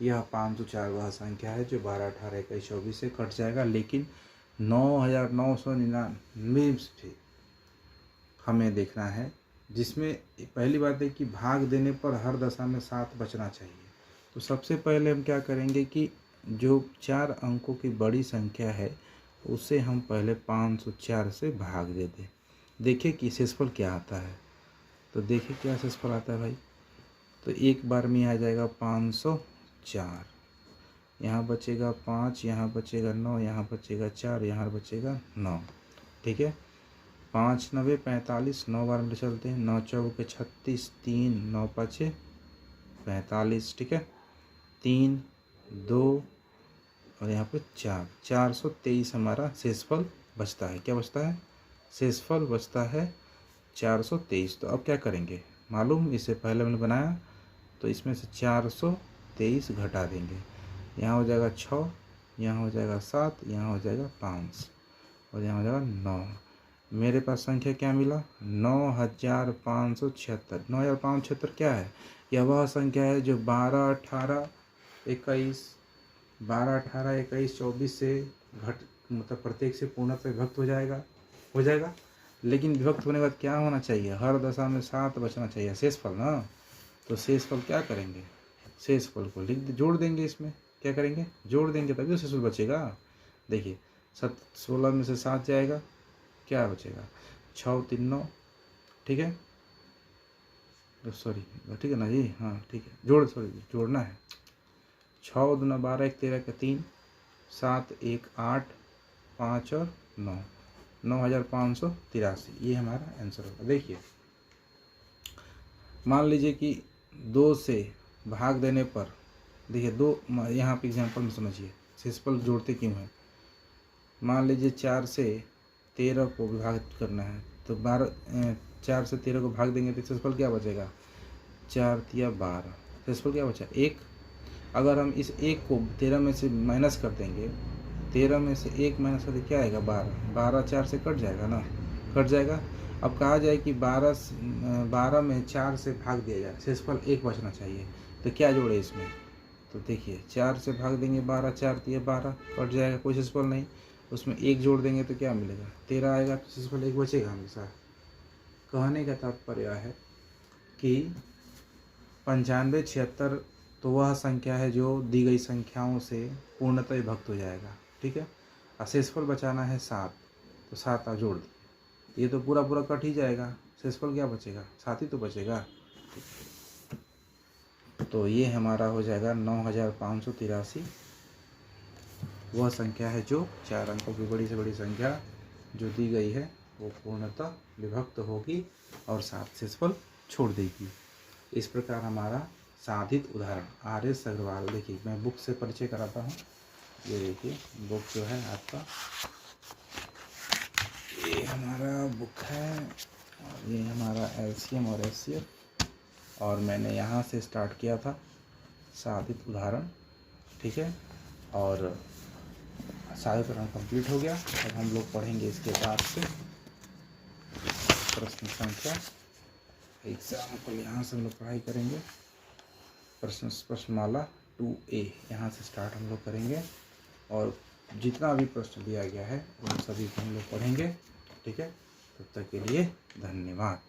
Speaker 1: यह 504 वह संख्या है जो 12 18 21 24 से कट जाएगा, लेकिन 9999 से हमें देखना है, जिसमें पहली बात है कि भाग देने पर हर दशा में 7 बचना चाहिए। तो सबसे पहले हम क्या करेंगे कि जो 4 अंकों की बड़ी संख्या है उसे हम पहले 504 से भाग दे दें। देखिए कि शेषफल क्या आता है। तो देखिए क्या शेषफल आता है भाई। तो एक बार में आ जाएगा 504, यहाँ बचेगा 5, यहाँ बचेगा 9, यहाँ बचेगा 4, यहाँ बचेगा 9, ठीक है। 5 9 45, 9 बार में चलते हैं, 9 चौके 36, 3 9 5 45, ठीक है। 3 2 और यहाँ पे 4, 423 हमारा शेषफल बचता है। क्या बचता है, शेषफल बचता है 423। तो अब क्या करेंगे मालूम, इससे पहले हमने बनाया तो इसमें से 423 घटा देंगे। यहाँ हो जाएगा 6, यहाँ हो जाएगा 7, यहाँ हो जाएगा 5 और यहाँ हो जाएगा 9। मेरे पास संख्या क्या मिला, 9576। 9576 क्या है, यह वह संख्या है जो 12 18 21 24 से घट मतलब प्रत्येक से पूर्णतः विभक्त हो जाएगा। लेकिन विभक्त होने के बाद क्या होना चाहिए, हर दशा में 7 बचना चाहिए, शेषफल ना। तो शेषफल क्या करेंगे, शेषफल को जोड़ देंगे। इसमें क्या करेंगे, जोड़ देंगे तभी तो शेषफल बचेगा। देखिए 16 में से 7 जाएगा, क्या बचेगा 6 3 9, ठीक है। सॉरी ठीक है ना जी, हाँ ठीक है, जोड़ना है। 6 दूना 12, 1 13 का 3, 7 1 8 5 और 9, 9583। ये हमारा आंसर होगा। देखिए मान लीजिए कि 2 से भाग देने पर, देखिए 2 यहाँ पे एग्जाम्पल में समझिए शेषफल जोड़ते क्यों है। मान लीजिए 4 से 13 को विभाजित करना है, तो 4 से 13 को भाग देंगे तो शेषफल क्या बचेगा, 4 तिया 12, शेषफल क्या बचा 1। अगर हम इस 1 को 13 में से माइनस कर देंगे, 13 में से 1 माइनस करके क्या आएगा 12, 12 4 से कट जाएगा ना, कट जाएगा। अब कहा जाए कि 12 में 4 से भाग दिया जाए, शेषफल 1 बचना चाहिए, तो क्या जोड़े इसमें। तो देखिए 4 से भाग देंगे 12, 4 तिया 12, कट जाएगा, कोई शेषफल नहीं। उसमें 1 जोड़ देंगे तो क्या मिलेगा 13 आएगा, तो शेषफल 1 बचेगा हमेशा। कहने का तात्पर्य है कि 9576 तो वह संख्या है जो दी गई संख्याओं से पूर्णतः विभक्त हो जाएगा, ठीक है। और शेषफल बचाना है 7, तो 7 आप जोड़ दीजिए, ये तो पूरा कट ही जाएगा, शेषफल क्या बचेगा 7 ही तो बचेगा। तो ये हमारा हो जाएगा 9583। वह संख्या है जो 4 अंकों की बड़ी से बड़ी संख्या जो दी गई है वो पूर्णतः विभक्त होगी और 7 शेषफल छोड़ देगी। इस प्रकार हमारा साधित उदाहरण RS अग्रवाल, देखिए मैं बुक से परिचय कराता हूँ। ये देखिए बुक जो है आपका, ये हमारा बुक है और ये हमारा LCM और HCF, और मैंने यहाँ से स्टार्ट किया था साधित उदाहरण, ठीक है। और साधित उदाहरण कंप्लीट हो गया। अब हम लोग पढ़ेंगे इसके बाद से प्रश्न संख्या एग्जाम्पल यहाँ से हम लोग पढ़ाई करेंगे। प्रश्नमाला 2A यहाँ से स्टार्ट हम लोग करेंगे और जितना भी प्रश्न दिया गया है उन सभी को हम लोग पढ़ेंगे। ठीक है, तब तक के लिए धन्यवाद।